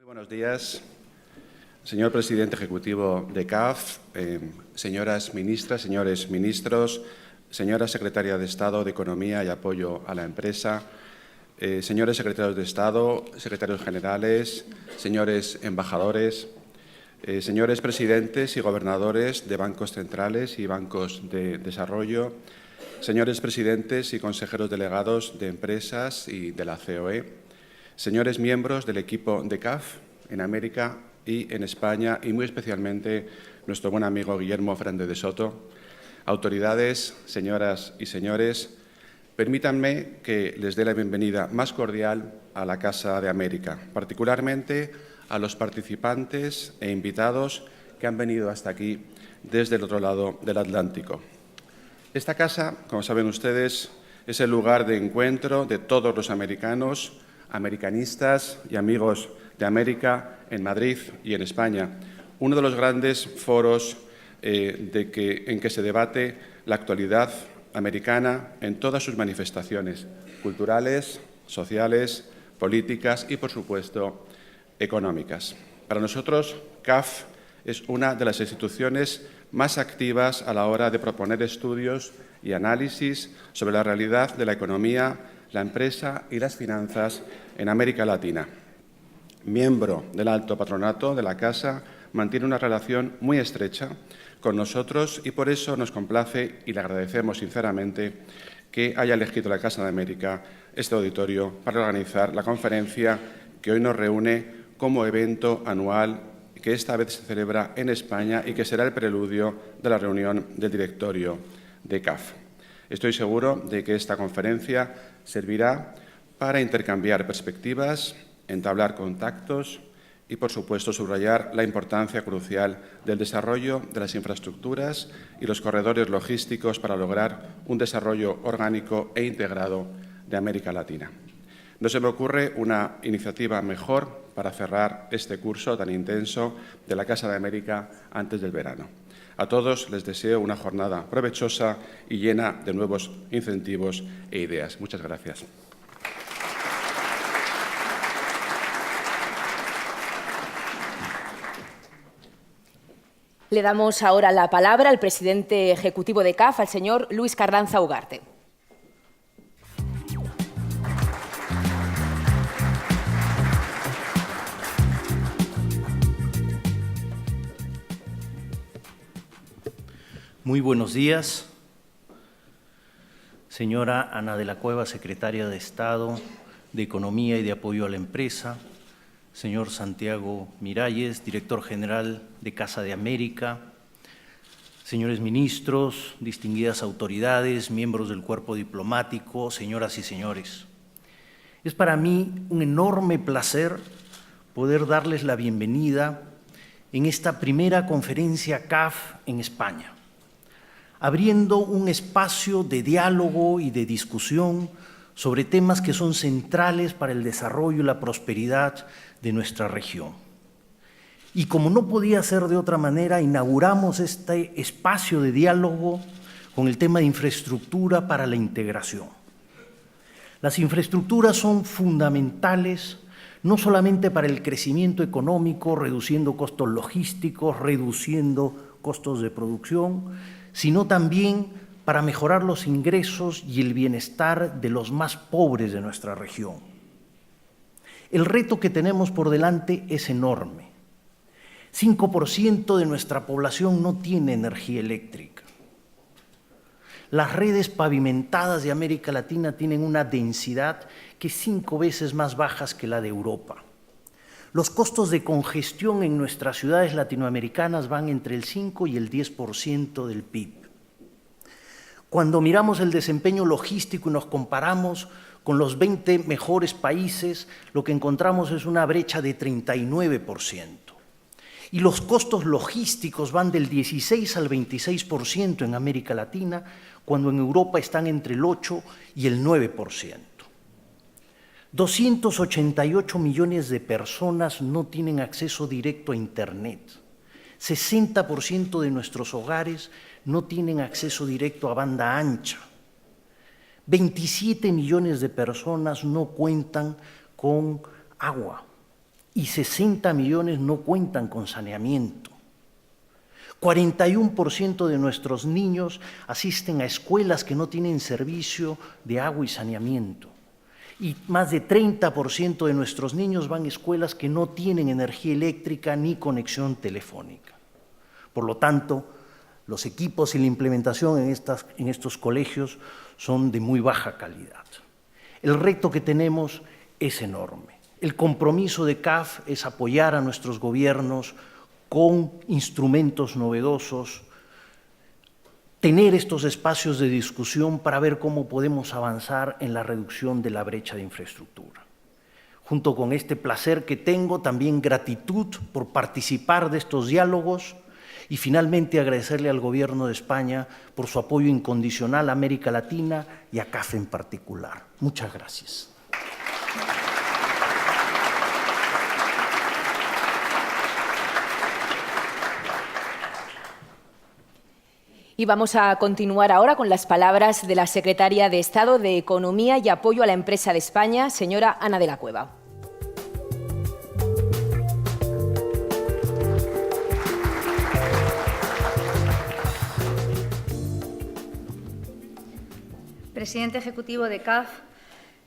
Buenos días, señor presidente ejecutivo de CAF, señoras ministras, señores ministros, señora secretaria de Estado de Economía y Apoyo a la Empresa, señores secretarios de Estado, secretarios generales, señores embajadores, señores presidentes y gobernadores de bancos centrales y bancos de desarrollo, señores presidentes y consejeros delegados de empresas y de la COE, señores miembros del equipo de CAF en América y en España, y muy especialmente nuestro buen amigo Guillermo Fernández de Soto, autoridades, señoras y señores, permítanme que les dé la bienvenida más cordial a la Casa de América, particularmente a los participantes e invitados que han venido hasta aquí desde el otro lado del Atlántico. Esta casa, como saben ustedes, es el lugar de encuentro de todos los americanos, americanistas y amigos de América en Madrid y en España, uno de los grandes foros en que se debate la actualidad americana en todas sus manifestaciones culturales, sociales, políticas y, por supuesto, económicas. Para nosotros, CAF es una de las instituciones más activas a la hora de proponer estudios y análisis sobre la realidad de la economía, la empresa y las finanzas en América Latina. Miembro del Alto Patronato de la Casa, mantiene una relación muy estrecha con nosotros y por eso nos complace y le agradecemos sinceramente que haya elegido la Casa de América este auditorio para organizar la conferencia que hoy nos reúne como evento anual que esta vez se celebra en España y que será el preludio de la reunión del directorio de CAF. Estoy seguro de que esta conferencia servirá para intercambiar perspectivas, entablar contactos y, por supuesto, subrayar la importancia crucial del desarrollo de las infraestructuras y los corredores logísticos para lograr un desarrollo orgánico e integrado de América Latina. No se me ocurre una iniciativa mejor para cerrar este curso tan intenso de la Casa de América antes del verano. A todos les deseo una jornada provechosa y llena de nuevos incentivos e ideas. Muchas gracias. Le damos ahora la palabra al presidente ejecutivo de CAF, al señor Luis Carranza Ugarte. Muy buenos días, señora Ana de la Cueva, secretaria de Estado de Economía y de Apoyo a la Empresa, señor Santiago Miralles, director general de Casa de América, señores ministros, distinguidas autoridades, miembros del cuerpo diplomático, señoras y señores. Es para mí un enorme placer poder darles la bienvenida en esta primera conferencia CAF en España, abriendo un espacio de diálogo y de discusión sobre temas que son centrales para el desarrollo y la prosperidad de nuestra región. Y como no podía ser de otra manera, inauguramos este espacio de diálogo con el tema de infraestructura para la integración. Las infraestructuras son fundamentales no solamente para el crecimiento económico, reduciendo costos logísticos, reduciendo costos de producción, sino también para mejorar los ingresos y el bienestar de los más pobres de nuestra región. El reto que tenemos por delante es enorme. 5% de nuestra población no tiene energía eléctrica. Las redes pavimentadas de América Latina tienen una densidad que es 5 veces más baja que la de Europa. Los costos de congestión en nuestras ciudades latinoamericanas van entre el 5 y el 10% del PIB. Cuando miramos el desempeño logístico y nos comparamos con los 20 mejores países, lo que encontramos es una brecha de 39%. Y los costos logísticos van del 16 al 26% en América Latina, cuando en Europa están entre el 8 y el 9%. 288 millones de personas no tienen acceso directo a Internet. 60% de nuestros hogares no tienen acceso directo a banda ancha. 27 millones de personas no cuentan con agua. y 60 millones no cuentan con saneamiento. 41% de nuestros niños asisten a escuelas que no tienen servicio de agua y saneamiento. Y más de 30% de nuestros niños van a escuelas que no tienen energía eléctrica ni conexión telefónica. Por lo tanto, los equipos y la implementación en estos colegios son de muy baja calidad. El reto que tenemos es enorme. El compromiso de CAF es apoyar a nuestros gobiernos con instrumentos novedosos, tener estos espacios de discusión para ver cómo podemos avanzar en la reducción de la brecha de infraestructura. Junto con este placer que tengo, también gratitud por participar de estos diálogos y finalmente agradecerle al Gobierno de España por su apoyo incondicional a América Latina y a CAF en particular. Muchas gracias. Y vamos a continuar ahora con las palabras de la secretaria de Estado de Economía y Apoyo a la Empresa de España, señora Ana de la Cueva. Presidente Ejecutivo de CAF,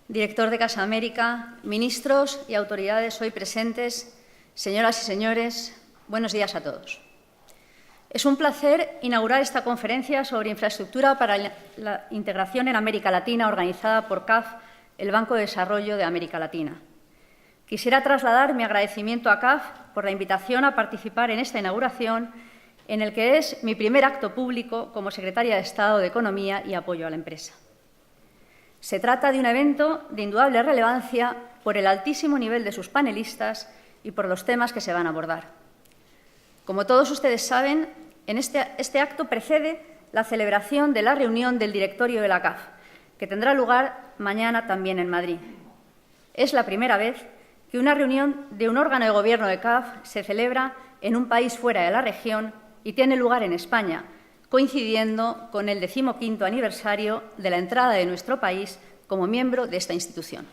director de Casa América, ministros y autoridades hoy presentes, señoras y señores, buenos días a todos. Es un placer inaugurar esta conferencia sobre infraestructura para la integración en América Latina organizada por CAF, el Banco de Desarrollo de América Latina. Quisiera trasladar mi agradecimiento a CAF por la invitación a participar en esta inauguración, en el que es mi primer acto público como secretaria de Estado de Economía y Apoyo a la Empresa. Se trata de un evento de indudable relevancia por el altísimo nivel de sus panelistas y por los temas que se van a abordar. Como todos ustedes saben, este acto precede la celebración de la reunión del directorio de la CAF, que tendrá lugar mañana también en Madrid. Es la primera vez que una reunión de un órgano de gobierno de CAF se celebra en un país fuera de la región y tiene lugar en España, coincidiendo con el 15º aniversario de la entrada de nuestro país como miembro de esta institución.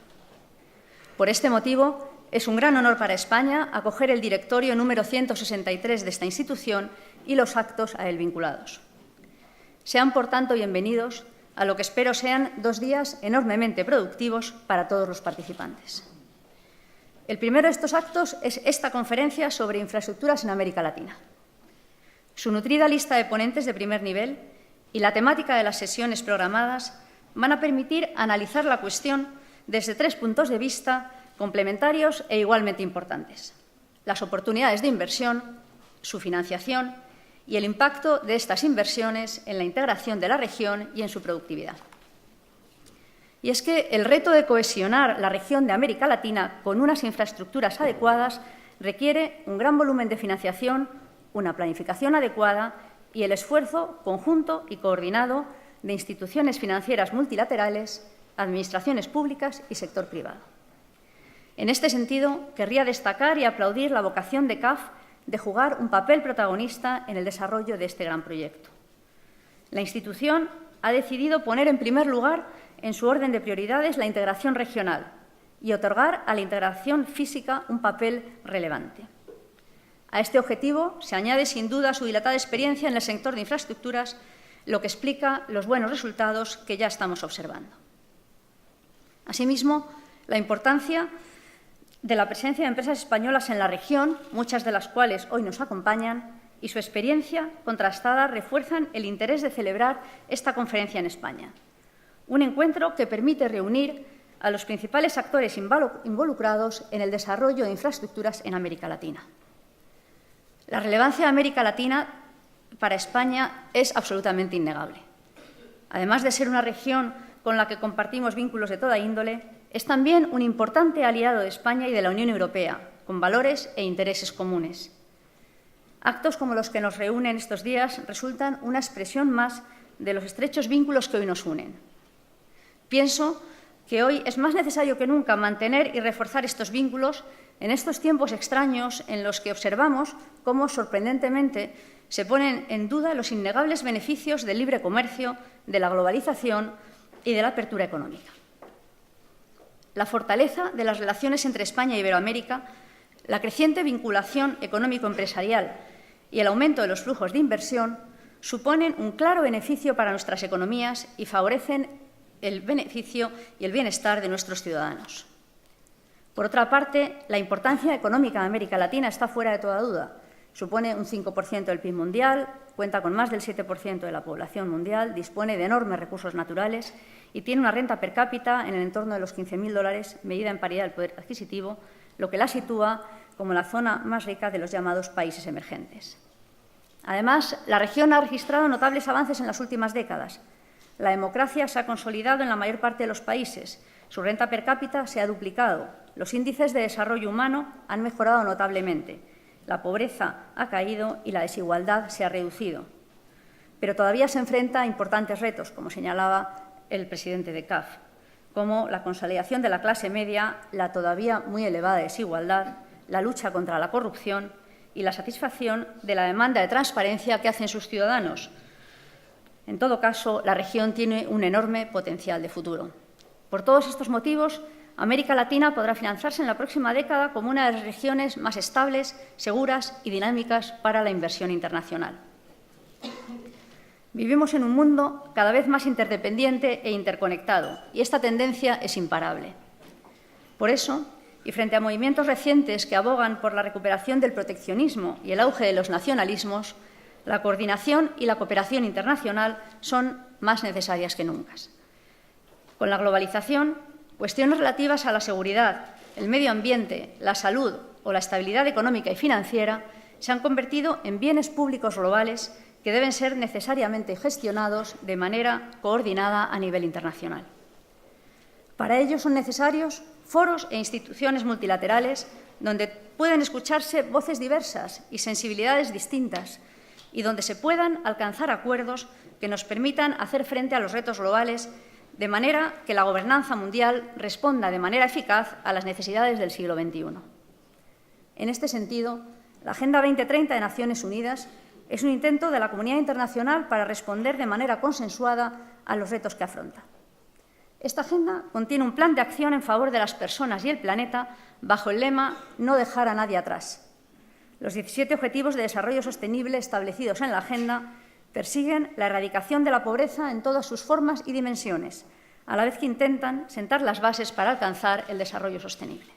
Por este motivo, es un gran honor para España acoger el directorio número 163 de esta institución y los actos a él vinculados. Sean, por tanto, bienvenidos a lo que espero sean 2 días enormemente productivos para todos los participantes. El primero de estos actos es esta conferencia sobre infraestructuras en América Latina. Su nutrida lista de ponentes de primer nivel y la temática de las sesiones programadas van a permitir analizar la cuestión desde 3 puntos de vista complementarios e igualmente importantes: las oportunidades de inversión, su financiación y el impacto de estas inversiones en la integración de la región y en su productividad. Y es que el reto de cohesionar la región de América Latina con unas infraestructuras adecuadas requiere un gran volumen de financiación, una planificación adecuada y el esfuerzo conjunto y coordinado de instituciones financieras multilaterales, administraciones públicas y sector privado. En este sentido, querría destacar y aplaudir la vocación de CAF de jugar un papel protagonista en el desarrollo de este gran proyecto. La institución ha decidido poner en primer lugar en su orden de prioridades la integración regional y otorgar a la integración física un papel relevante. A este objetivo se añade sin duda su dilatada experiencia en el sector de infraestructuras, lo que explica los buenos resultados que ya estamos observando. Asimismo, la importancia de la presencia de empresas españolas en la región, muchas de las cuales hoy nos acompañan, y su experiencia contrastada refuerzan el interés de celebrar esta conferencia en España. Un encuentro que permite reunir a los principales actores involucrados en el desarrollo de infraestructuras en América Latina. La relevancia de América Latina para España es absolutamente innegable. Además de ser una región con la que compartimos vínculos de toda índole, es también un importante aliado de España y de la Unión Europea, con valores e intereses comunes. Actos como los que nos reúnen estos días resultan una expresión más de los estrechos vínculos que hoy nos unen. Pienso que hoy es más necesario que nunca mantener y reforzar estos vínculos en estos tiempos extraños en los que observamos cómo, sorprendentemente, se ponen en duda los innegables beneficios del libre comercio, de la globalización y de la apertura económica. La fortaleza de las relaciones entre España y Iberoamérica La creciente vinculación económico-empresarial y el aumento de los flujos de inversión suponen un claro beneficio para nuestras economías y favorecen el beneficio y el bienestar de nuestros ciudadanos. Por otra parte, la importancia económica de América Latina está fuera de toda duda. Supone un 5% del PIB mundial, cuenta con más del 7% de la población mundial, dispone de enormes recursos naturales y tiene una renta per cápita en el entorno de los $15.000, medida en paridad del poder adquisitivo, lo que la sitúa como la zona más rica de los llamados países emergentes. Además, la región ha registrado notables avances en las últimas décadas. La democracia se ha consolidado en la mayor parte de los países, su renta per cápita se ha duplicado, los índices de desarrollo humano han mejorado notablemente, la pobreza ha caído y la desigualdad se ha reducido. Pero todavía se enfrenta a importantes retos, como señalaba el presidente de CAF, como la consolidación de la clase media, la todavía muy elevada desigualdad, la lucha contra la corrupción y la satisfacción de la demanda de transparencia que hacen sus ciudadanos. En todo caso, la región tiene un enorme potencial de futuro. Por todos estos motivos, América Latina podrá financiarse en la próxima década como una de las regiones más estables, seguras y dinámicas para la inversión internacional. Vivimos en un mundo cada vez más interdependiente e interconectado, y esta tendencia es imparable. Por eso, y frente a movimientos recientes que abogan por la recuperación del proteccionismo y el auge de los nacionalismos, la coordinación y la cooperación internacional son más necesarias que nunca. Con la globalización, cuestiones relativas a la seguridad, el medio ambiente, la salud o la estabilidad económica y financiera se han convertido en bienes públicos globales que deben ser necesariamente gestionados de manera coordinada a nivel internacional. Para ello son necesarios foros e instituciones multilaterales donde puedan escucharse voces diversas y sensibilidades distintas y donde se puedan alcanzar acuerdos que nos permitan hacer frente a los retos globales de manera que la gobernanza mundial responda de manera eficaz a las necesidades del siglo XXI. En este sentido, la Agenda 2030 de Naciones Unidas es un intento de la comunidad internacional para responder de manera consensuada a los retos que afronta. Esta agenda contiene un plan de acción en favor de las personas y el planeta bajo el lema «No dejar a nadie atrás». Los 17 Objetivos de Desarrollo Sostenible establecidos en la agenda persiguen la erradicación de la pobreza en todas sus formas y dimensiones, a la vez que intentan sentar las bases para alcanzar el desarrollo sostenible.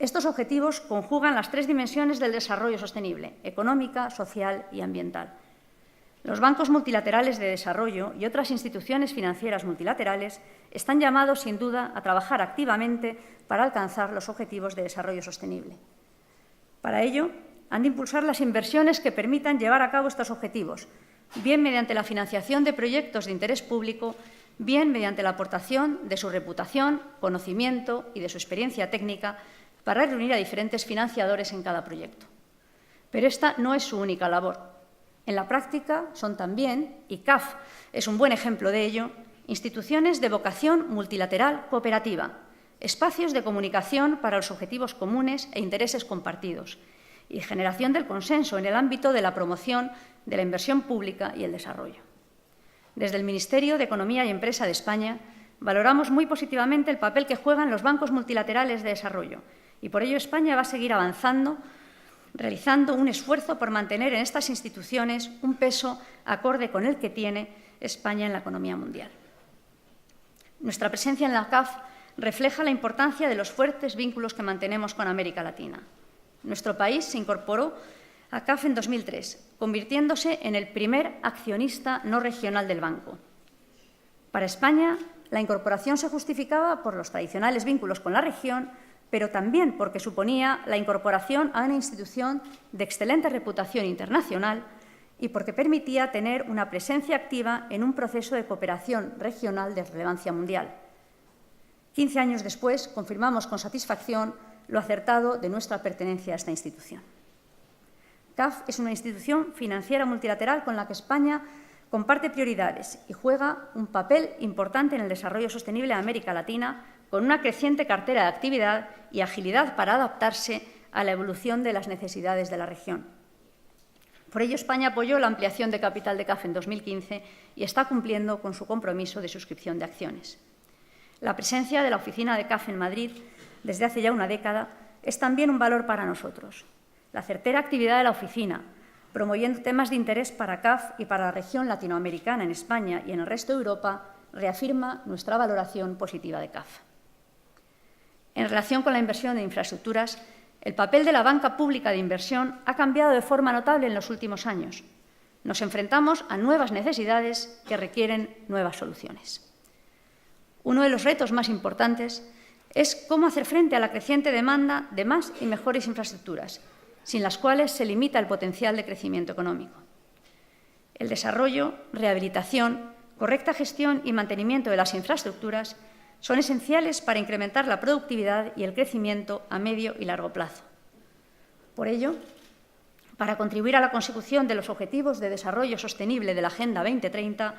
Estos objetivos conjugan las 3 dimensiones del desarrollo sostenible: económica, social y ambiental. Los bancos multilaterales de desarrollo y otras instituciones financieras multilaterales están llamados, sin duda, a trabajar activamente para alcanzar los objetivos de desarrollo sostenible. Para ello, han de impulsar las inversiones que permitan llevar a cabo estos objetivos, bien mediante la financiación de proyectos de interés público, bien mediante la aportación de su reputación, conocimiento y de su experiencia técnica para reunir a diferentes financiadores en cada proyecto. Pero esta no es su única labor. En la práctica son también, y CAF es un buen ejemplo de ello, instituciones de vocación multilateral cooperativa, espacios de comunicación para los objetivos comunes e intereses compartidos y generación del consenso en el ámbito de la promoción de la inversión pública y el desarrollo. Desde el Ministerio de Economía y Empresa de España valoramos muy positivamente el papel que juegan los bancos multilaterales de desarrollo y por ello España va a seguir avanzando, realizando un esfuerzo por mantener en estas instituciones un peso acorde con el que tiene España en la economía mundial. Nuestra presencia en la CAF refleja la importancia de los fuertes vínculos que mantenemos con América Latina. Nuestro país se incorporó a CAF en 2003, convirtiéndose en el primer accionista no regional del banco. Para España, la incorporación se justificaba por los tradicionales vínculos con la región, pero también porque suponía la incorporación a una institución de excelente reputación internacional y porque permitía tener una presencia activa en un proceso de cooperación regional de relevancia mundial. 15 años después, confirmamos con satisfacción lo acertado de nuestra pertenencia a esta institución. CAF es una institución financiera multilateral con la que España comparte prioridades y juega un papel importante en el desarrollo sostenible de América Latina, con una creciente cartera de actividad y agilidad para adaptarse a la evolución de las necesidades de la región. Por ello, España apoyó la ampliación de capital de CAF en 2015 y está cumpliendo con su compromiso de suscripción de acciones. La presencia de la oficina de CAF en Madrid desde hace ya una década es también un valor para nosotros. La certera actividad de la oficina, promoviendo temas de interés para CAF y para la región latinoamericana en España y en el resto de Europa, reafirma nuestra valoración positiva de CAF. En relación con la inversión en infraestructuras, el papel de la banca pública de inversión ha cambiado de forma notable en los últimos años. Nos enfrentamos a nuevas necesidades que requieren nuevas soluciones. Uno de los retos más importantes es cómo hacer frente a la creciente demanda de más y mejores infraestructuras, sin las cuales se limita el potencial de crecimiento económico. El desarrollo, rehabilitación, correcta gestión y mantenimiento de las infraestructuras son esenciales para incrementar la productividad y el crecimiento a medio y largo plazo. Por ello, para contribuir a la consecución de los Objetivos de Desarrollo Sostenible de la Agenda 2030,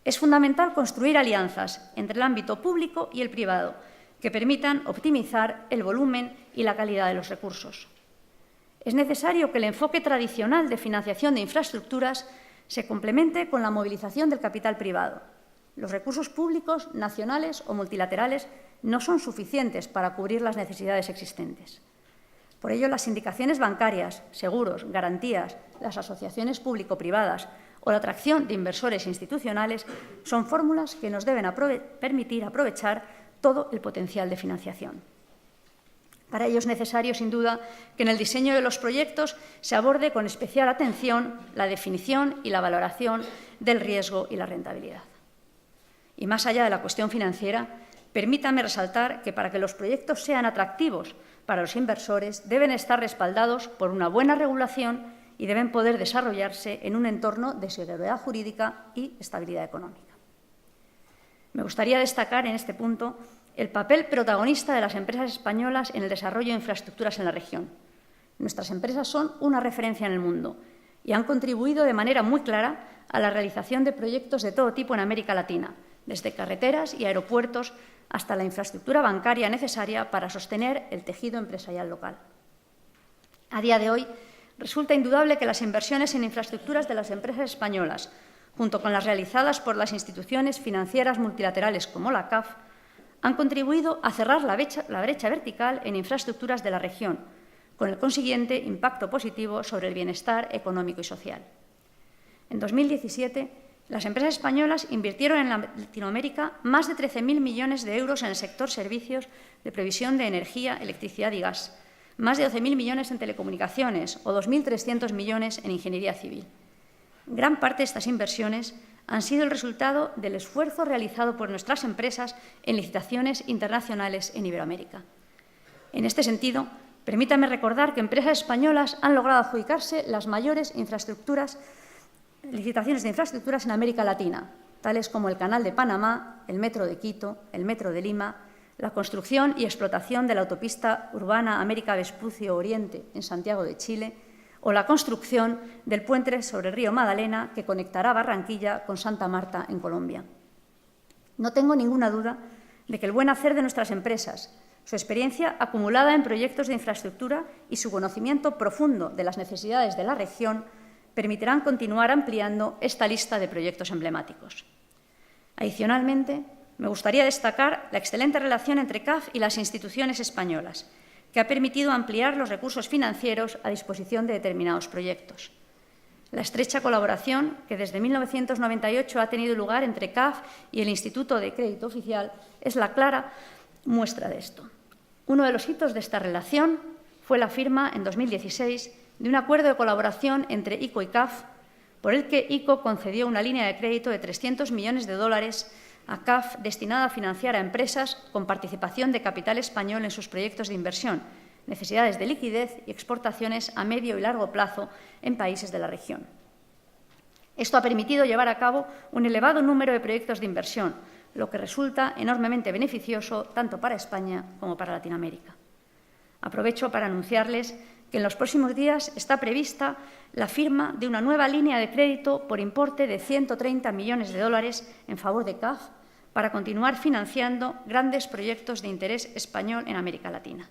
es fundamental construir alianzas entre el ámbito público y el privado que permitan optimizar el volumen y la calidad de los recursos. Es necesario que el enfoque tradicional de financiación de infraestructuras se complemente con la movilización del capital privado. Los recursos públicos, nacionales o multilaterales, no son suficientes para cubrir las necesidades existentes. Por ello, las sindicaciones bancarias, seguros, garantías, las asociaciones público-privadas o la atracción de inversores institucionales son fórmulas que nos deben permitir aprovechar todo el potencial de financiación. Para ello es necesario, sin duda, que en el diseño de los proyectos se aborde con especial atención la definición y la valoración del riesgo y la rentabilidad. Y más allá de la cuestión financiera, permítame resaltar que para que los proyectos sean atractivos para los inversores deben estar respaldados por una buena regulación y deben poder desarrollarse en un entorno de seguridad jurídica y estabilidad económica. Me gustaría destacar en este punto el papel protagonista de las empresas españolas en el desarrollo de infraestructuras en la región. Nuestras empresas son una referencia en el mundo y han contribuido de manera muy clara a la realización de proyectos de todo tipo en América Latina, desde carreteras y aeropuertos hasta la infraestructura bancaria necesaria para sostener el tejido empresarial local. A día de hoy, resulta indudable que las inversiones en infraestructuras de las empresas españolas, junto con las realizadas por las instituciones financieras multilaterales como la CAF, han contribuido a cerrar la brecha vertical en infraestructuras de la región, con el consiguiente impacto positivo sobre el bienestar económico y social. En 2017, las empresas españolas invirtieron en Latinoamérica más de 13.000 millones de euros en el sector servicios de provisión de energía, electricidad y gas, más de 12.000 millones en telecomunicaciones o 2.300 millones en ingeniería civil. Gran parte de estas inversiones han sido el resultado del esfuerzo realizado por nuestras empresas en licitaciones internacionales en Iberoamérica. En este sentido, permítame recordar que empresas españolas han logrado adjudicarse las mayores licitaciones de infraestructuras en América Latina, tales como el Canal de Panamá, el Metro de Quito, el Metro de Lima, la construcción y explotación de la autopista urbana América-Vespucio Oriente en Santiago de Chile o la construcción del puente sobre el río Magdalena que conectará Barranquilla con Santa Marta en Colombia. No tengo ninguna duda de que el buen hacer de nuestras empresas, su experiencia acumulada en proyectos de infraestructura y su conocimiento profundo de las necesidades de la región permitirán continuar ampliando esta lista de proyectos emblemáticos. Adicionalmente, me gustaría destacar la excelente relación entre CAF y las instituciones españolas, que ha permitido ampliar los recursos financieros a disposición de determinados proyectos. La estrecha colaboración que desde 1998 ha tenido lugar entre CAF y el Instituto de Crédito Oficial es la clara muestra de esto. Uno de los hitos de esta relación fue la firma en 2016 de un acuerdo de colaboración entre ICO y CAF, por el que ICO concedió una línea de crédito de 300 millones de dólares a CAF destinada a financiar a empresas con participación de capital español en sus proyectos de inversión, necesidades de liquidez y exportaciones a medio y largo plazo en países de la región. Esto ha permitido llevar a cabo un elevado número de proyectos de inversión, lo que resulta enormemente beneficioso tanto para España como para Latinoamérica. Aprovecho para anunciarles que en los próximos días está prevista la firma de una nueva línea de crédito por importe de 130 millones de dólares en favor de CAF para continuar financiando grandes proyectos de interés español en América Latina.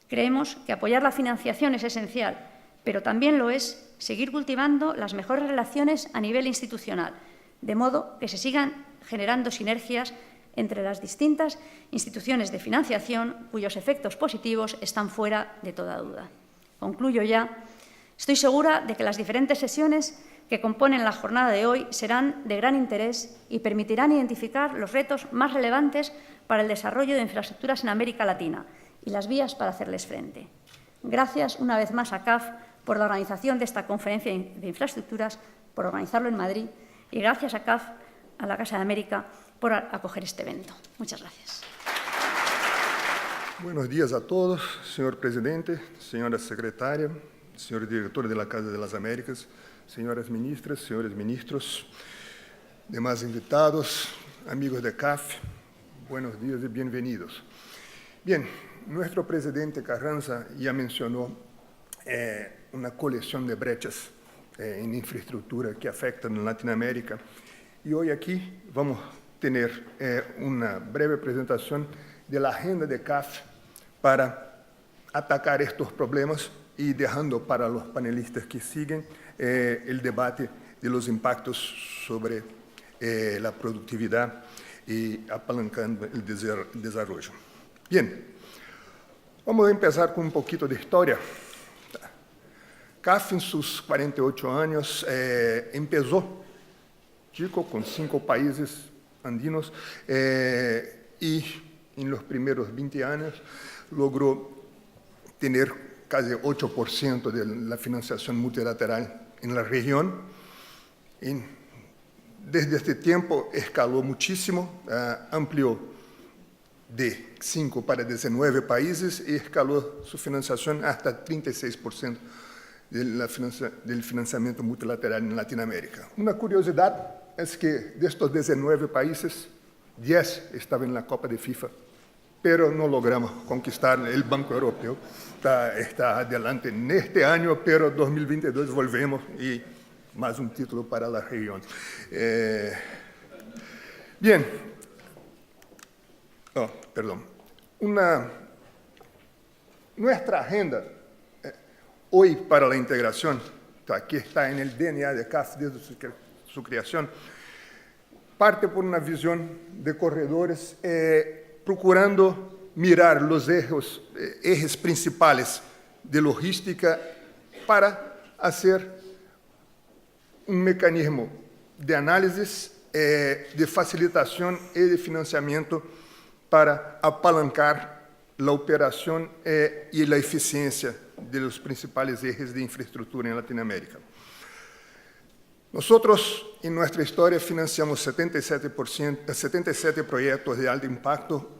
Creemos que apoyar la financiación es esencial, pero también lo es seguir cultivando las mejores relaciones a nivel institucional, de modo que se sigan generando sinergias entre las distintas instituciones de financiación cuyos efectos positivos están fuera de toda duda. Concluyo ya. Estoy segura de que las diferentes sesiones que componen la jornada de hoy serán de gran interés y permitirán identificar los retos más relevantes para el desarrollo de infraestructuras en América Latina y las vías para hacerles frente. Gracias una vez más a CAF por la organización de esta conferencia de infraestructuras, por organizarlo en Madrid, y gracias a CAF, a la Casa de América, por acoger este evento. Muchas gracias. Buenos días a todos, señor presidente, señora secretaria, señor director de la Casa de las Américas, señoras ministras, señores ministros, demás invitados, amigos de CAF, buenos días y bienvenidos. Bien, nuestro presidente Carranza ya mencionó una colección de brechas en infraestructura que afectan a Latinoamérica, y hoy aquí vamos a tener una breve presentación de la agenda de CAF para atacar estos problemas y dejando para los panelistas que siguen el debate de los impactos sobre la productividad y apalancando el desarrollo. Bien, vamos a empezar con un poquito de historia. CAF en sus 48 años empezó, chico, con 5 países andinos y en los primeros 20 años logró tener casi 8% de la financiación multilateral en la región. Y desde este tiempo escaló muchísimo, amplió de 5 para 19 países y escaló su financiación hasta 36% del financiamiento multilateral en Latinoamérica. Una curiosidad es que de estos 19 países, 10 estaban en la Copa de FIFA, pero no logramos conquistar el Banco Europeo. Está adelante en este año, pero 2022 volvemos y más un título para la región. Bien. Nuestra agenda hoy para la integración, que está en el DNA de CAF desde su creación, parte por una visión de corredores procurando mirar los ejes principales de logística para hacer un mecanismo de análisis, de facilitación y de financiamiento para apalancar la operación y la eficiencia de los principales ejes de infraestructura en Latinoamérica. Nosotros, en nuestra historia, financiamos 77 proyectos de alto impacto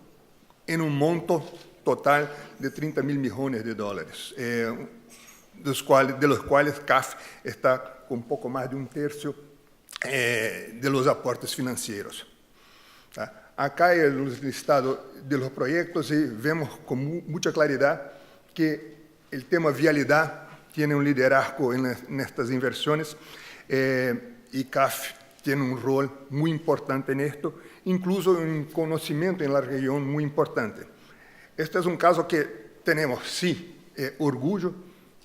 en un monto total de 30 mil millones de dólares, de los cuales CAF está con poco más de un tercio de los aportes financieros. Acá hay el listado de los proyectos y vemos con mucha claridad que el tema vialidad tiene un liderazgo en estas inversiones y CAF tiene un rol muy importante en esto, incluso un conocimiento en la región muy importante. Este es un caso que tenemos, sí, orgullo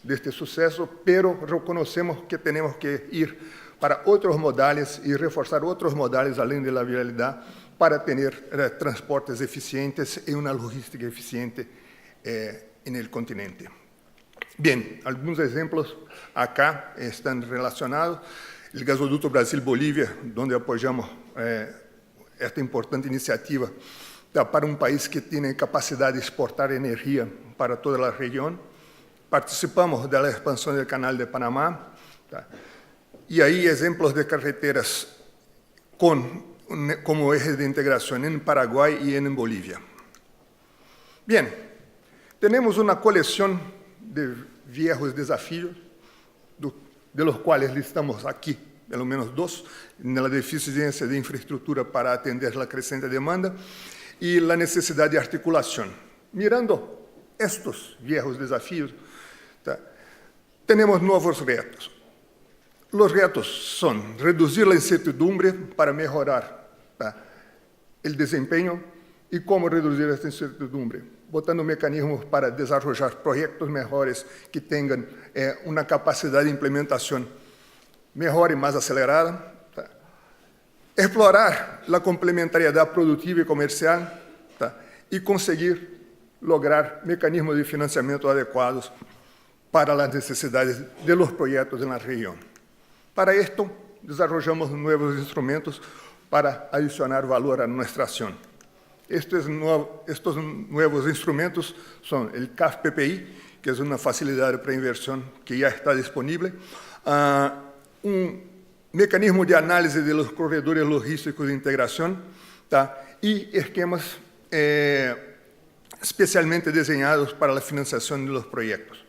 de este suceso, pero reconocemos que tenemos que ir para otros modales y reforzar otros modales além de la vialidad para tener transportes eficientes y una logística eficiente en el continente. Bien, algunos ejemplos acá están relacionados. El gasoducto Brasil-Bolivia, donde apoyamos esta importante iniciativa para un país que tiene capacidad de exportar energía para toda la región. Participamos de la expansión del Canal de Panamá. Y hay ejemplos de carreteras como ejes de integración en Paraguay y en Bolivia. Bien, tenemos una colección de viejos desafíos, de los cuales listamos aquí, pelo menos 2, en la deficiencia de infraestructura para atender la creciente demanda y la necesidad de articulación. Mirando estos viejos desafíos, tenemos nuevos retos. Los retos son reducir la incertidumbre para mejorar el desempeño y cómo reducir esta incertidumbre, botando mecanismos para desarrollar proyectos mejores que tengan una capacidad de implementación mejor y más acelerada. explorar la complementariedad productiva y comercial, y conseguir lograr mecanismos de financiamiento adecuados para las necesidades de los proyectos en la región. Para esto, desarrollamos nuevos instrumentos para adicionar valor a nuestra acción. Estos nuevos instrumentos son el CAF-PPI, que es una facilidad de preinversión que ya está disponible, un mecanismo de análisis de los corredores logísticos de integración, y esquemas especialmente diseñados para la financiación de los proyectos.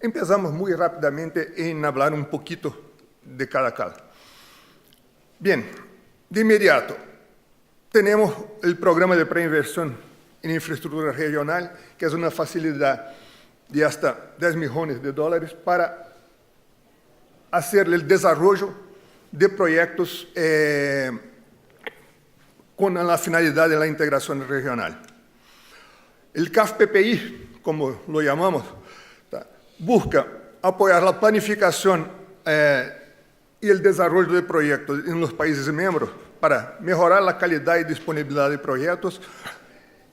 Empezamos muy rápidamente en hablar un poquito de cada caso. Bien, de inmediato, tenemos el programa de preinversión en infraestructura regional, que es una facilidad de hasta $10 millones para hacer el desarrollo de proyectos con la finalidad de la integración regional. El CAF-PPI, como lo llamamos, busca apoyar la planificación y el desarrollo de proyectos en los países miembros para mejorar la calidad y disponibilidad de proyectos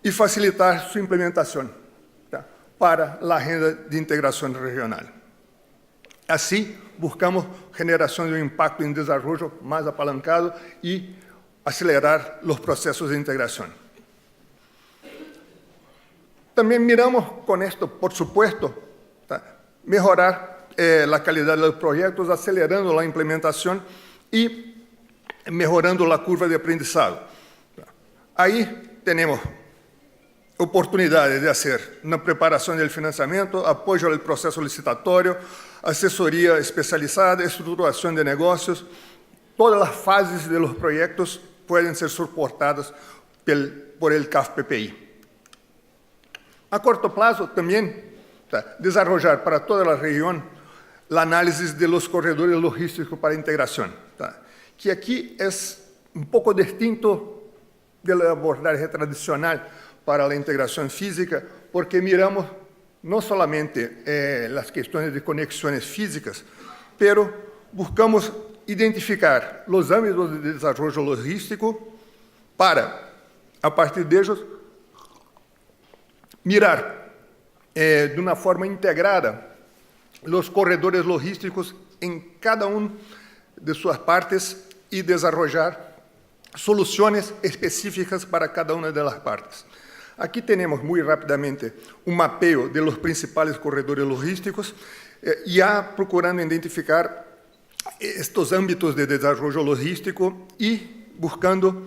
y facilitar su implementación para la agenda de integración regional. Así, buscamos generación de un impacto en desarrollo más apalancado y acelerar los procesos de integración. También miramos con esto, por supuesto, mejorar la calidad de los proyectos, acelerando la implementación y mejorando la curva de aprendizado. Ahí tenemos oportunidades de hacer una preparación del financiamiento, apoyo al proceso licitatorio, asesoría especializada, estructuración de negocios. Todas las fases de los proyectos pueden ser soportadas por el CAF-PPI. A corto plazo, también desarrollar para toda la región el análisis de los corredores logísticos para integración, que aquí es un poco distinto del abordaje tradicional para la integración física, porque miramos no solamente las cuestiones de conexiones físicas, pero buscamos identificar los ámbitos de desarrollo logístico para, a partir de ellos, mirar de una forma integrada los corredores logísticos en cada una de sus partes y desarrollar soluciones específicas para cada una de las partes. Aquí tenemos muy rápidamente un mapeo de los principales corredores logísticos, ya procurando identificar estos ámbitos de desarrollo logístico y buscando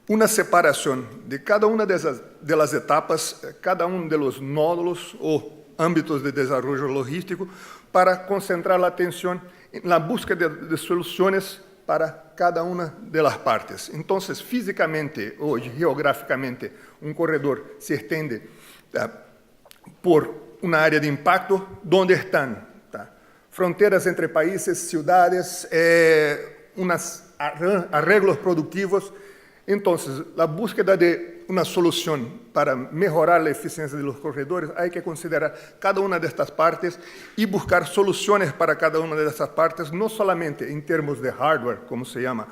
una separación de cada una de las etapas, cada uno de los nódulos o ámbitos de desarrollo logístico para concentrar la atención en la búsqueda de soluciones para cada una de las partes. Entonces, físicamente o geográficamente, un corredor se extiende por una área de impacto donde están fronteras entre países, ciudades, unos arreglos productivos. Entonces, la búsqueda de una solución para mejorar la eficiencia de los corredores, hay que considerar cada una de estas partes y buscar soluciones para cada una de estas partes, no solamente en términos de hardware, como se llama,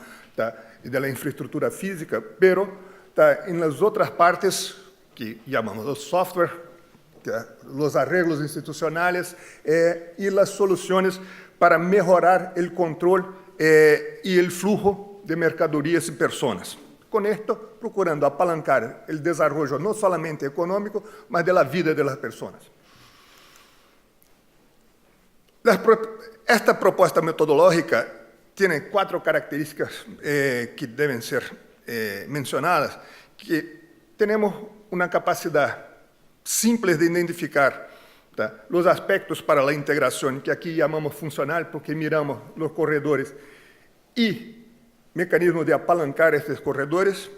de la infraestructura física, pero en las otras partes que llamamos los software, los arreglos institucionales y las soluciones para mejorar el control y el flujo de mercaderías y personas. Con esto, procurando apalancar el desarrollo no solamente económico, mas de la vida de las personas. Esta propuesta metodológica tiene 4 características que deben ser mencionadas, que tenemos una capacidad simple de identificar los aspectos para la integración, que aquí llamamos funcional, porque miramos los corredores y mecanismos de apalancar estos corredores.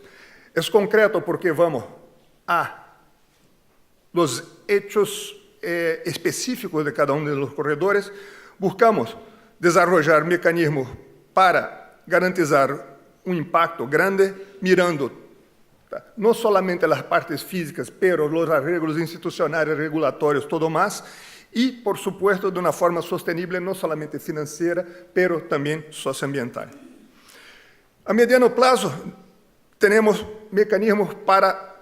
Es concreto porque vamos a los hechos específicos de cada uno de los corredores. Buscamos desarrollar mecanismos para garantizar un impacto grande, mirando no solamente las partes físicas, pero los arreglos institucionales, regulatorios, todo más, y, por supuesto, de una forma sostenible, no solamente financiera, pero también socioambiental. A mediano plazo, tenemos mecanismos para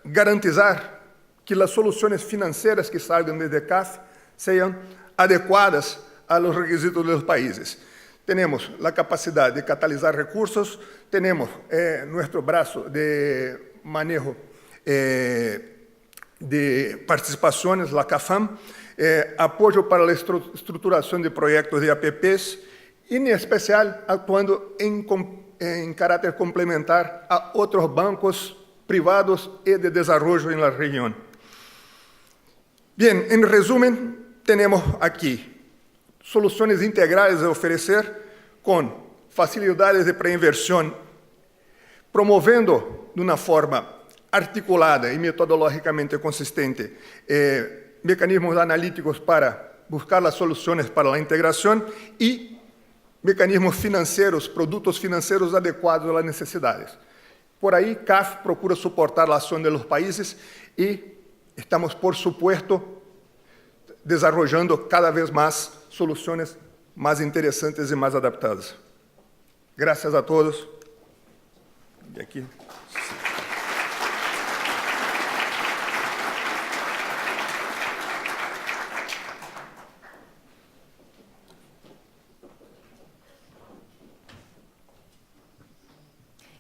garantizar que las soluciones financieras que salgan desde CAF sean adecuadas a los requisitos de los países. Tenemos la capacidad de catalizar recursos, tenemos nuestro brazo de manejo de participaciones, la CAFAM, apoyo para la estructuración de proyectos de APPs y en especial actuando en carácter complementar a otros bancos privados y de desarrollo en la región. Bien, en resumen, tenemos aquí soluciones integrales a ofrecer con facilidades de preinversión, promovendo de una forma articulada y metodológicamente consistente mecanismos analíticos para buscar las soluciones para la integración y mecanismos financieros, productos financieros adecuados a las necesidades. Por ahí, CAF procura soportar la acción de los países y estamos, por supuesto, desarrollando cada vez más soluciones más interesantes y más adaptadas. Gracias a todos. Y aquí.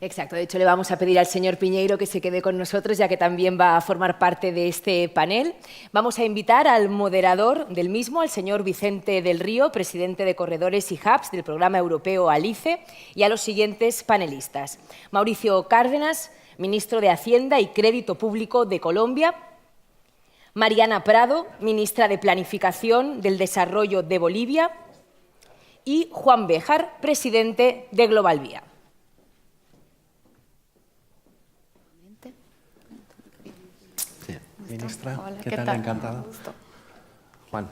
Exacto, de hecho le vamos a pedir al señor Piñeiro que se quede con nosotros, ya que también va a formar parte de este panel. Vamos a invitar al moderador del mismo, al señor Vicente del Río, presidente de Corredores y Hubs del programa europeo ALICE, y a los siguientes panelistas. Mauricio Cárdenas, ministro de Hacienda y Crédito Público de Colombia. Mariana Prado, ministra de Planificación del Desarrollo de Bolivia. Y Juan Béjar, presidente de Global Vía. Ministra, hola, ¿qué tal? Encantada. Gusto. Juan.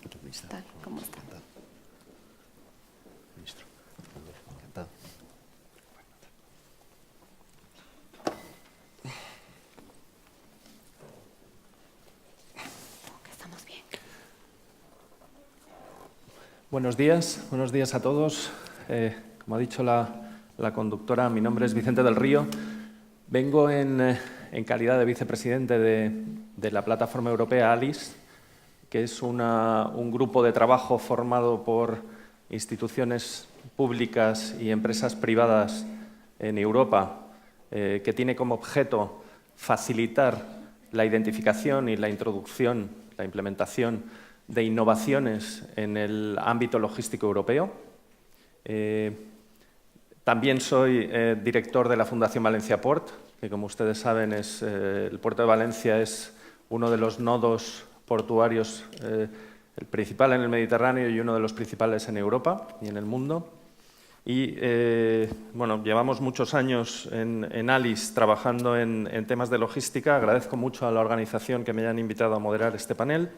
¿Qué tal? ¿Cómo está? Ministro. Encantado. Estamos bien. Buenos días a todos. Como ha dicho la conductora, mi nombre es Vicente del Río. Vengo en calidad de vicepresidente de la plataforma europea ALICE, que es un grupo de trabajo formado por instituciones públicas y empresas privadas en Europa, que tiene como objeto facilitar la identificación y la introducción, la implementación de innovaciones en el ámbito logístico europeo. También soy director de la Fundación Valencia Port, que como ustedes saben el puerto de Valencia es uno de los nodos portuarios, el principal en el Mediterráneo y uno de los principales en Europa y en el mundo. Y bueno, llevamos muchos años en ALICE trabajando en temas de logística. Agradezco mucho a la organización que me hayan invitado a moderar este panel,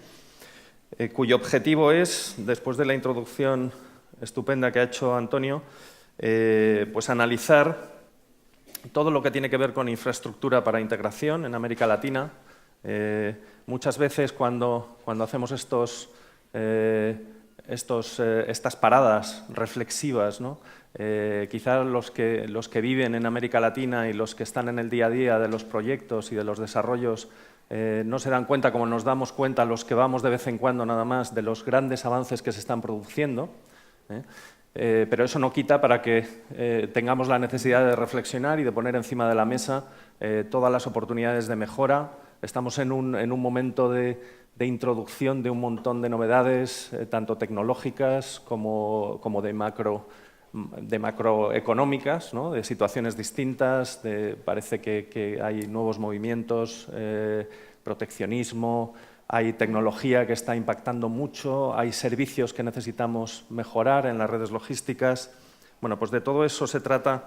cuyo objetivo es, después de la introducción estupenda que ha hecho Antonio, pues analizar todo lo que tiene que ver con infraestructura para integración en América Latina. Muchas veces cuando hacemos estas paradas reflexivas, ¿no? Quizás los que viven en América Latina y los que están en el día a día de los proyectos y de los desarrollos no se dan cuenta, como nos damos cuenta los que vamos de vez en cuando nada más, de los grandes avances que se están produciendo. Pero eso no quita para que tengamos la necesidad de reflexionar y de poner encima de la mesa todas las oportunidades de mejora. Estamos en un momento de introducción de un montón de novedades, tanto tecnológicas como de macroeconómicas, ¿no? De situaciones distintas, parece que hay nuevos movimientos, proteccionismo. Hay tecnología que está impactando mucho, hay servicios que necesitamos mejorar en las redes logísticas. Bueno, pues de todo eso se trata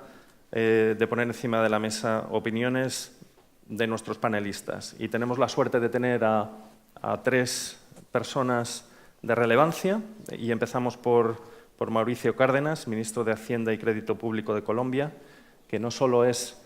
de poner encima de la mesa opiniones de nuestros panelistas. Y tenemos la suerte de tener a tres personas de relevancia y empezamos por Mauricio Cárdenas, ministro de Hacienda y Crédito Público de Colombia, que no solo es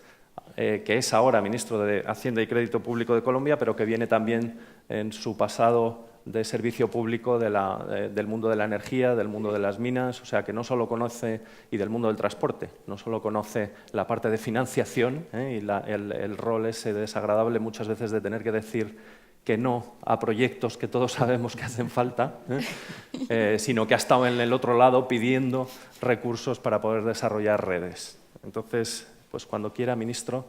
ahora ministro de Hacienda y Crédito Público de Colombia, pero que viene también en su pasado de servicio público del mundo de la energía, del mundo de las minas, o sea que no solo conoce, y del mundo del transporte, no solo conoce la parte de financiación y el rol ese desagradable muchas veces de tener que decir que no a proyectos que todos sabemos que hacen falta, sino que ha estado en el otro lado pidiendo recursos para poder desarrollar redes. Entonces, pues cuando quiera, ministro.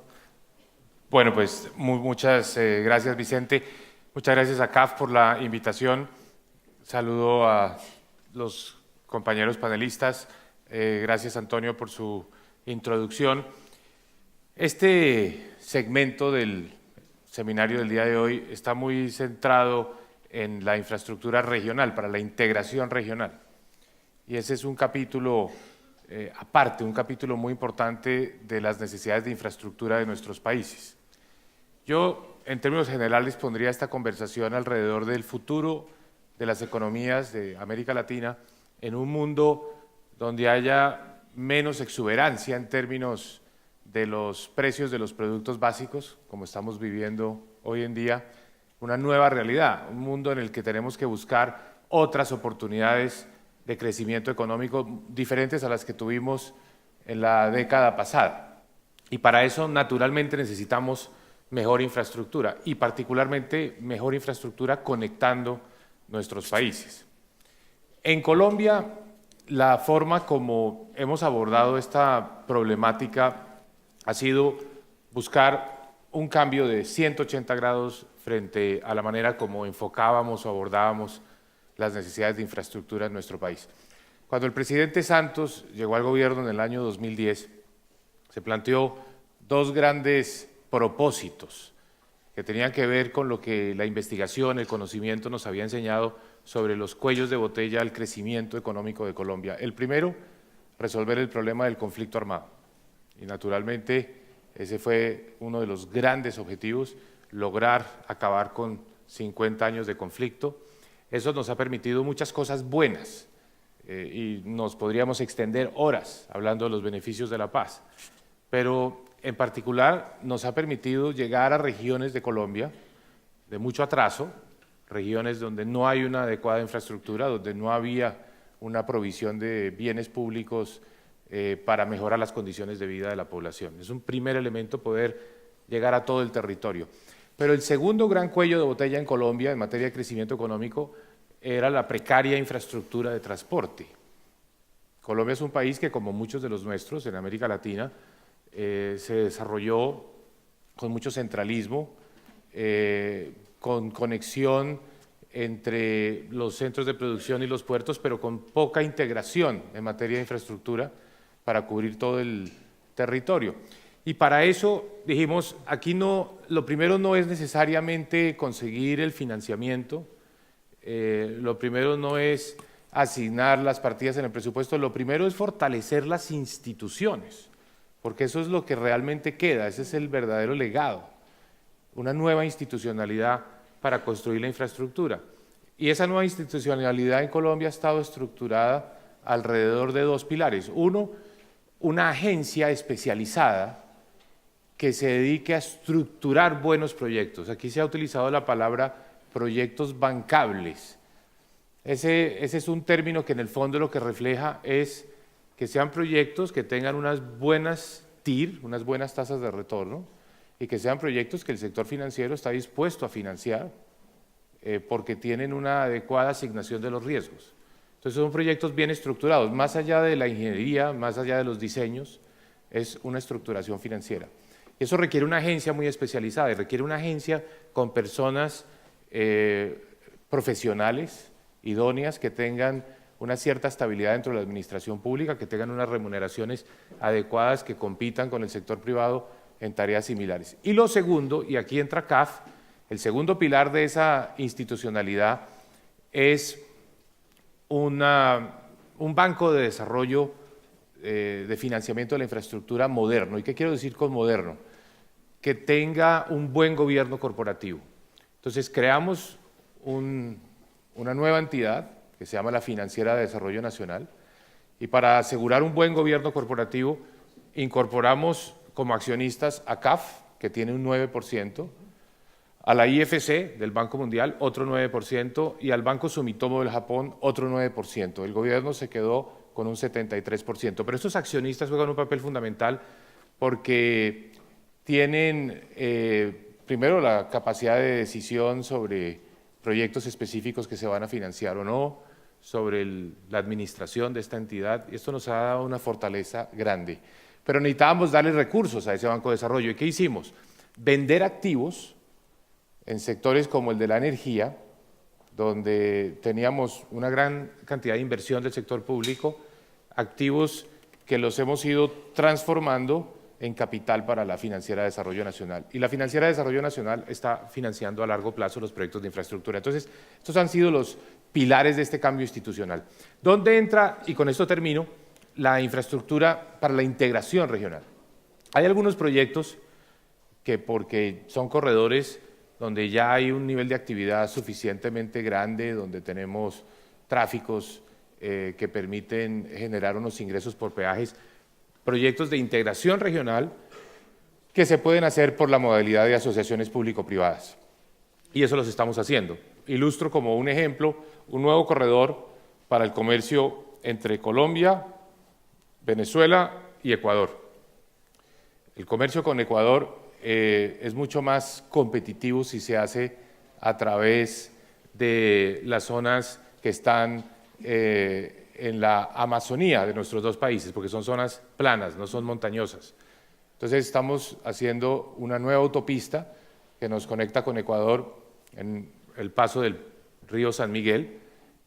Bueno, pues muchas gracias, Vicente. Muchas gracias a CAF por la invitación. Saludo a los compañeros panelistas. Gracias, Antonio, por su introducción. Este segmento del seminario del día de hoy está muy centrado en la infraestructura regional, para la integración regional. Y ese es un capítulo aparte, un capítulo muy importante de las necesidades de infraestructura de nuestros países. Yo, en términos generales, pondría esta conversación alrededor del futuro de las economías de América Latina en un mundo donde haya menos exuberancia en términos de los precios de los productos básicos, como estamos viviendo hoy en día, una nueva realidad, un mundo en el que tenemos que buscar otras oportunidades de crecimiento económico diferentes a las que tuvimos en la década pasada. Y para eso, naturalmente, necesitamos mejor infraestructura y particularmente mejor infraestructura conectando nuestros países. En Colombia, la forma como hemos abordado esta problemática ha sido buscar un cambio de 180 grados frente a la manera como enfocábamos o abordábamos las necesidades de infraestructura en nuestro país. Cuando el presidente Santos llegó al gobierno en el año 2010, se planteó dos grandes propósitos que tenían que ver con lo que la investigación, el conocimiento nos había enseñado sobre los cuellos de botella al crecimiento económico de Colombia. El primero, resolver el problema del conflicto armado. Y naturalmente ese fue uno de los grandes objetivos, lograr acabar con 50 años de conflicto. Eso nos ha permitido muchas cosas buenas y nos podríamos extender horas hablando de los beneficios de la paz. Pero en particular nos ha permitido llegar a regiones de Colombia de mucho atraso, regiones donde no hay una adecuada infraestructura, donde no había una provisión de bienes públicos para mejorar las condiciones de vida de la población. Es un primer elemento poder llegar a todo el territorio. Pero el segundo gran cuello de botella en Colombia en materia de crecimiento económico era la precaria infraestructura de transporte. Colombia es un país que, como muchos de los nuestros en América Latina, se desarrolló con mucho centralismo, con conexión entre los centros de producción y los puertos, pero con poca integración en materia de infraestructura para cubrir todo el territorio. Y para eso dijimos, aquí lo primero no es necesariamente conseguir el financiamiento, lo primero no es asignar las partidas en el presupuesto, lo primero es fortalecer las instituciones, porque eso es lo que realmente queda, ese es el verdadero legado, una nueva institucionalidad para construir la infraestructura. Y esa nueva institucionalidad en Colombia ha estado estructurada alrededor de dos pilares. Uno, una agencia especializada que se dedique a estructurar buenos proyectos. Aquí se ha utilizado la palabra proyectos bancables. Ese es un término que en el fondo lo que refleja es que sean proyectos que tengan unas buenas TIR, unas buenas tasas de retorno, y que sean proyectos que el sector financiero está dispuesto a financiar porque tienen una adecuada asignación de los riesgos. Entonces son proyectos bien estructurados, más allá de la ingeniería, más allá de los diseños, es una estructuración financiera. Eso requiere una agencia muy especializada y requiere una agencia con personas profesionales, idóneas, que tengan una cierta estabilidad dentro de la administración pública, que tengan unas remuneraciones adecuadas, que compitan con el sector privado en tareas similares. Y lo segundo, y aquí entra CAF, el segundo pilar de esa institucionalidad es un banco de desarrollo de financiamiento de la infraestructura moderno. ¿Y qué quiero decir con moderno? Que tenga un buen gobierno corporativo. Entonces creamos una nueva entidad que se llama la Financiera de Desarrollo Nacional, y para asegurar un buen gobierno corporativo incorporamos como accionistas a CAF, que tiene un 9%, a la IFC del Banco Mundial otro 9% y al Banco Sumitomo del Japón otro 9%. El gobierno se quedó con un 73%. Pero estos accionistas juegan un papel fundamental porque tienen primero la capacidad de decisión sobre proyectos específicos que se van a financiar o no, sobre la administración de esta entidad, y esto nos ha dado una fortaleza grande. Pero necesitábamos darle recursos a ese Banco de Desarrollo. ¿Y qué hicimos? Vender activos en sectores como el de la energía, donde teníamos una gran cantidad de inversión del sector público, activos que los hemos ido transformando en capital para la Financiera de Desarrollo Nacional. Y la Financiera de Desarrollo Nacional está financiando a largo plazo los proyectos de infraestructura. Entonces, estos han sido los pilares de este cambio institucional. ¿Dónde entra, y con esto termino, la infraestructura para la integración regional? Hay algunos proyectos que, porque son corredores donde ya hay un nivel de actividad suficientemente grande, donde tenemos tráficos que permiten generar unos ingresos por peajes, proyectos de integración regional que se pueden hacer por la modalidad de asociaciones público-privadas. Y eso los estamos haciendo. Ilustro como un ejemplo un nuevo corredor para el comercio entre Colombia, Venezuela y Ecuador. El comercio con Ecuador es mucho más competitivo si se hace a través de las zonas que están en la Amazonía de nuestros dos países, porque son zonas planas, no son montañosas. Entonces estamos haciendo una nueva autopista que nos conecta con Ecuador en el paso del río San Miguel,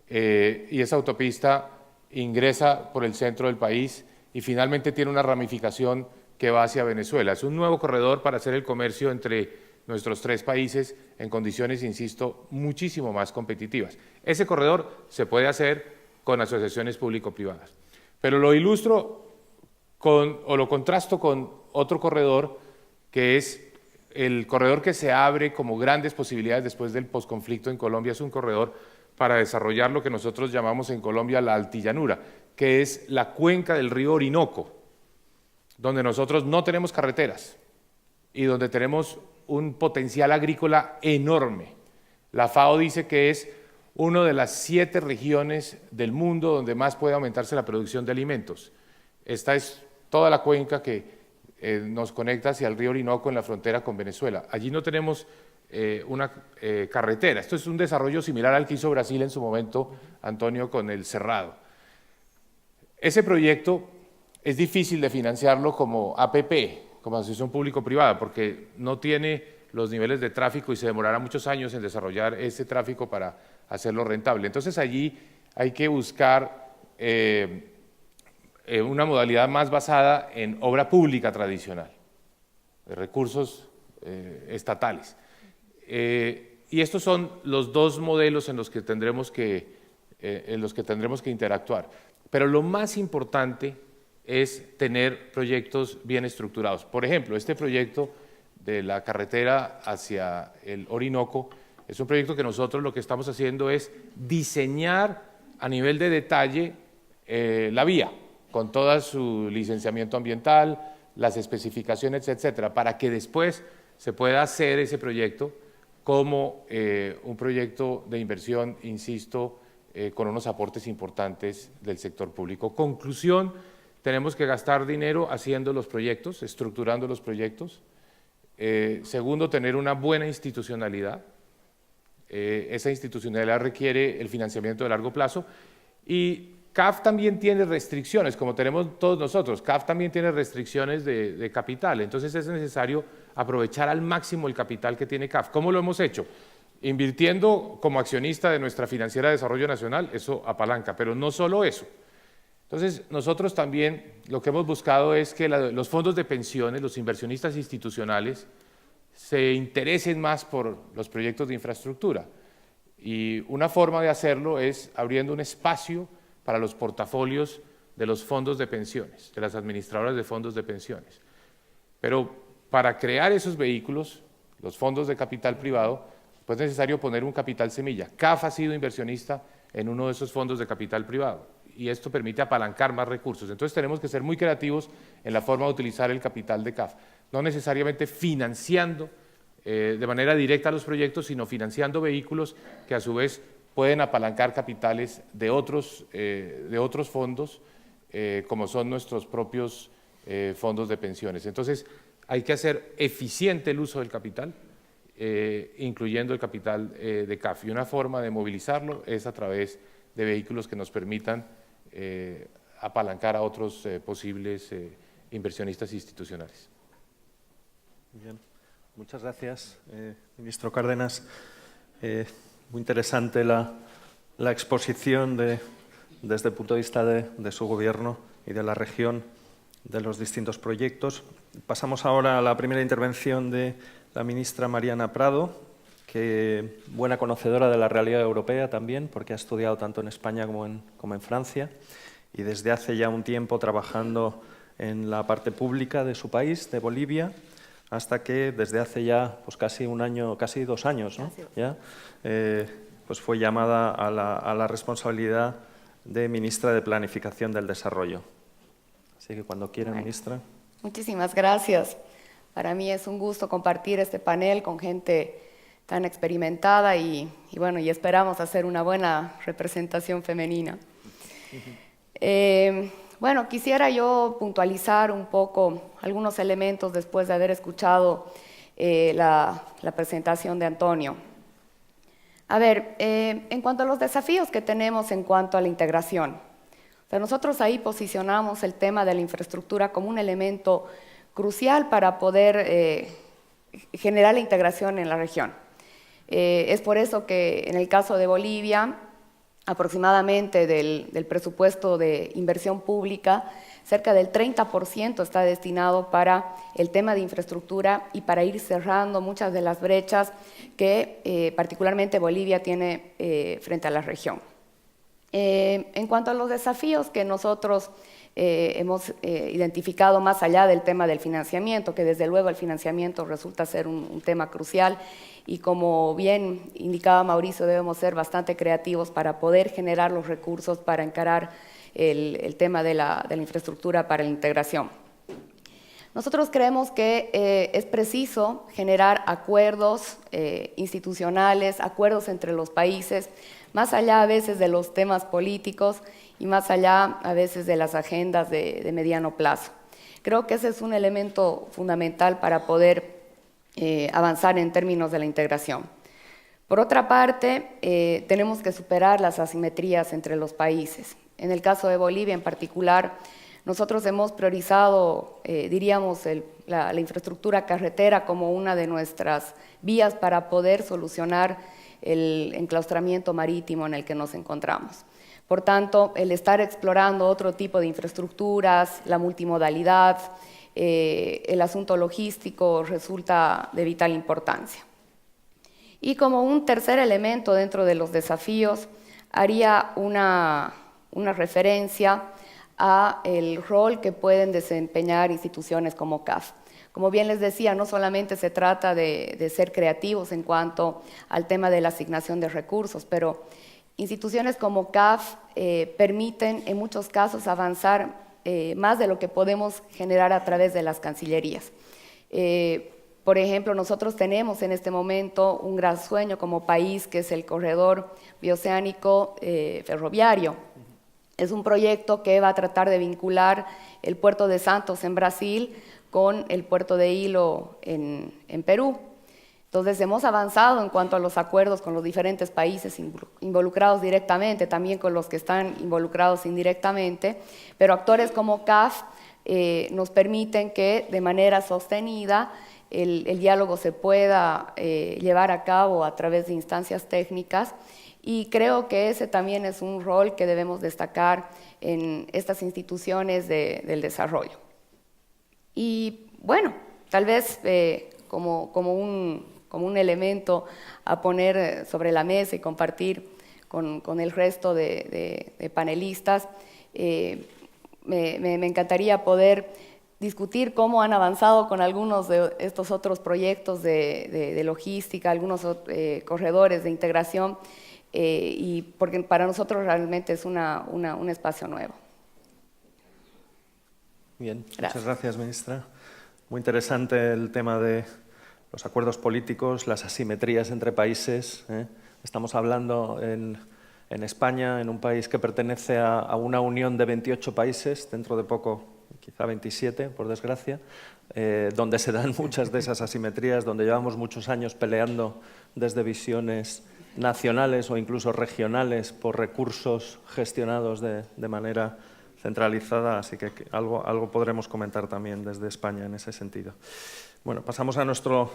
y esa autopista ingresa por el centro del país y finalmente tiene una ramificación que va hacia Venezuela. Es un nuevo corredor para hacer el comercio entre nuestros tres países en condiciones, insisto, muchísimo más competitivas. Ese corredor se puede hacer con asociaciones público-privadas. Pero lo ilustro o lo contrasto con otro corredor, que es el corredor que se abre como grandes posibilidades después del posconflicto en Colombia. Es un corredor para desarrollar lo que nosotros llamamos en Colombia la altillanura, que es la cuenca del río Orinoco, donde nosotros no tenemos carreteras y donde tenemos un potencial agrícola enorme. La FAO dice que es una de las 7 regiones del mundo donde más puede aumentarse la producción de alimentos. Esta es toda la cuenca que nos conecta hacia el río Orinoco en la frontera con Venezuela. Allí no tenemos una carretera. Esto es un desarrollo similar al que hizo Brasil en su momento, Antonio, con el Cerrado. Ese proyecto es difícil de financiarlo como APP, como asociación público-privada, porque no tiene los niveles de tráfico y se demorará muchos años en desarrollar ese tráfico para hacerlo rentable. Entonces allí hay que buscar una modalidad más basada en obra pública tradicional, de recursos estatales. Y estos son los dos modelos en los que tendremos que interactuar. Pero lo más importante es tener proyectos bien estructurados. Por ejemplo, este proyecto de la carretera hacia el Orinoco es un proyecto que nosotros lo que estamos haciendo es diseñar a nivel de detalle la vía, con todo su licenciamiento ambiental, las especificaciones, etcétera, para que después se pueda hacer ese proyecto como un proyecto de inversión, insisto, con unos aportes importantes del sector público. Conclusión, tenemos que gastar dinero haciendo los proyectos, estructurando los proyectos. Segundo, tener una buena institucionalidad. Esa institucionalidad requiere el financiamiento de largo plazo. Y CAF también tiene restricciones, como tenemos todos nosotros. CAF también tiene restricciones de capital. Entonces es necesario aprovechar al máximo el capital que tiene CAF. ¿Cómo lo hemos hecho? Invirtiendo como accionista de nuestra Financiera de Desarrollo Nacional, eso apalanca, pero no solo eso. Entonces, nosotros también lo que hemos buscado es que los fondos de pensiones, los inversionistas institucionales, se interesen más por los proyectos de infraestructura. Y una forma de hacerlo es abriendo un espacio para los portafolios de los fondos de pensiones, de las administradoras de fondos de pensiones. Pero para crear esos vehículos, los fondos de capital privado, pues es necesario poner un capital semilla. CAF ha sido inversionista en uno de esos fondos de capital privado y esto permite apalancar más recursos. Entonces tenemos que ser muy creativos en la forma de utilizar el capital de CAF, no necesariamente financiando de manera directa a los proyectos, sino financiando vehículos que a su vez pueden apalancar capitales de otros fondos, como son nuestros propios fondos de pensiones. Entonces, hay que hacer eficiente el uso del capital, incluyendo el capital de CAF. Y una forma de movilizarlo es a través de vehículos que nos permitan apalancar a otros posibles inversionistas institucionales. Bien, muchas gracias, ministro Cárdenas. Muy interesante la exposición desde el punto de vista de su gobierno y de la región de los distintos proyectos. Pasamos ahora a la primera intervención de la ministra Mariana Prado, que buena conocedora de la realidad europea también, porque ha estudiado tanto en España como en Francia, y desde hace ya un tiempo trabajando en la parte pública de su país, de Bolivia, hasta que desde hace ya pues casi un año, casi 2 años, ¿no? Ya, pues fue llamada a la responsabilidad de ministra de Planificación del Desarrollo. Así que cuando quiera, ministra. Muchísimas gracias. Para mí es un gusto compartir este panel con gente tan experimentada y bueno, y esperamos hacer una buena representación femenina. Bueno, quisiera yo puntualizar un poco algunos elementos después de haber escuchado la presentación de Antonio. A ver, en cuanto a los desafíos que tenemos en cuanto a la integración, o sea, nosotros ahí posicionamos el tema de la infraestructura como un elemento crucial para poder generar la integración en la región. Es por eso que en el caso de Bolivia, aproximadamente del presupuesto de inversión pública, cerca del 30% está destinado para el tema de infraestructura y para ir cerrando muchas de las brechas que particularmente Bolivia tiene frente a la región. En cuanto a los desafíos que nosotros hemos identificado más allá del tema del financiamiento, que desde luego el financiamiento resulta ser un tema crucial y como bien indicaba Mauricio, debemos ser bastante creativos para poder generar los recursos para encarar el tema de la infraestructura para la integración. Nosotros creemos que es preciso generar acuerdos institucionales, acuerdos entre los países, más allá a veces de los temas políticos y más allá a veces de las agendas de mediano plazo. Creo que ese es un elemento fundamental para poder avanzar en términos de la integración. Por otra parte, tenemos que superar las asimetrías entre los países. En el caso de Bolivia en particular, nosotros hemos priorizado, diríamos, la infraestructura carretera como una de nuestras vías para poder solucionar el enclaustramiento marítimo en el que nos encontramos. Por tanto, el estar explorando otro tipo de infraestructuras, la multimodalidad, el asunto logístico resulta de vital importancia. Y como un tercer elemento dentro de los desafíos, haría una referencia a el rol que pueden desempeñar instituciones como CAF. Como bien les decía, no solamente se trata de ser creativos en cuanto al tema de la asignación de recursos, pero instituciones como CAF permiten en muchos casos avanzar más de lo que podemos generar a través de las cancillerías. Por ejemplo, nosotros tenemos en este momento un gran sueño como país, que es el corredor bioceánico ferroviario. Es un proyecto que va a tratar de vincular el puerto de Santos en Brasil con el puerto de Hilo en Perú. Entonces, hemos avanzado en cuanto a los acuerdos con los diferentes países involucrados directamente, también con los que están involucrados indirectamente, pero actores como CAF nos permiten que de manera sostenida el diálogo se pueda llevar a cabo a través de instancias técnicas, y creo que ese también es un rol que debemos destacar en estas instituciones del desarrollo. Y bueno, tal vez como un elemento a poner sobre la mesa y compartir con el resto de panelistas, me encantaría poder discutir cómo han avanzado con algunos de estos otros proyectos de logística, algunos corredores de integración, y porque para nosotros realmente es un espacio nuevo. Bien, muchas gracias, ministra. Muy interesante el tema de los acuerdos políticos, las asimetrías entre países. Estamos hablando en España, en un país que pertenece a una unión de 28 países, dentro de poco quizá 27, por desgracia, donde se dan muchas de esas asimetrías, donde llevamos muchos años peleando desde visiones nacionales o incluso regionales por recursos gestionados de manera centralizada, así que algo podremos comentar también desde España en ese sentido. Bueno, pasamos a nuestro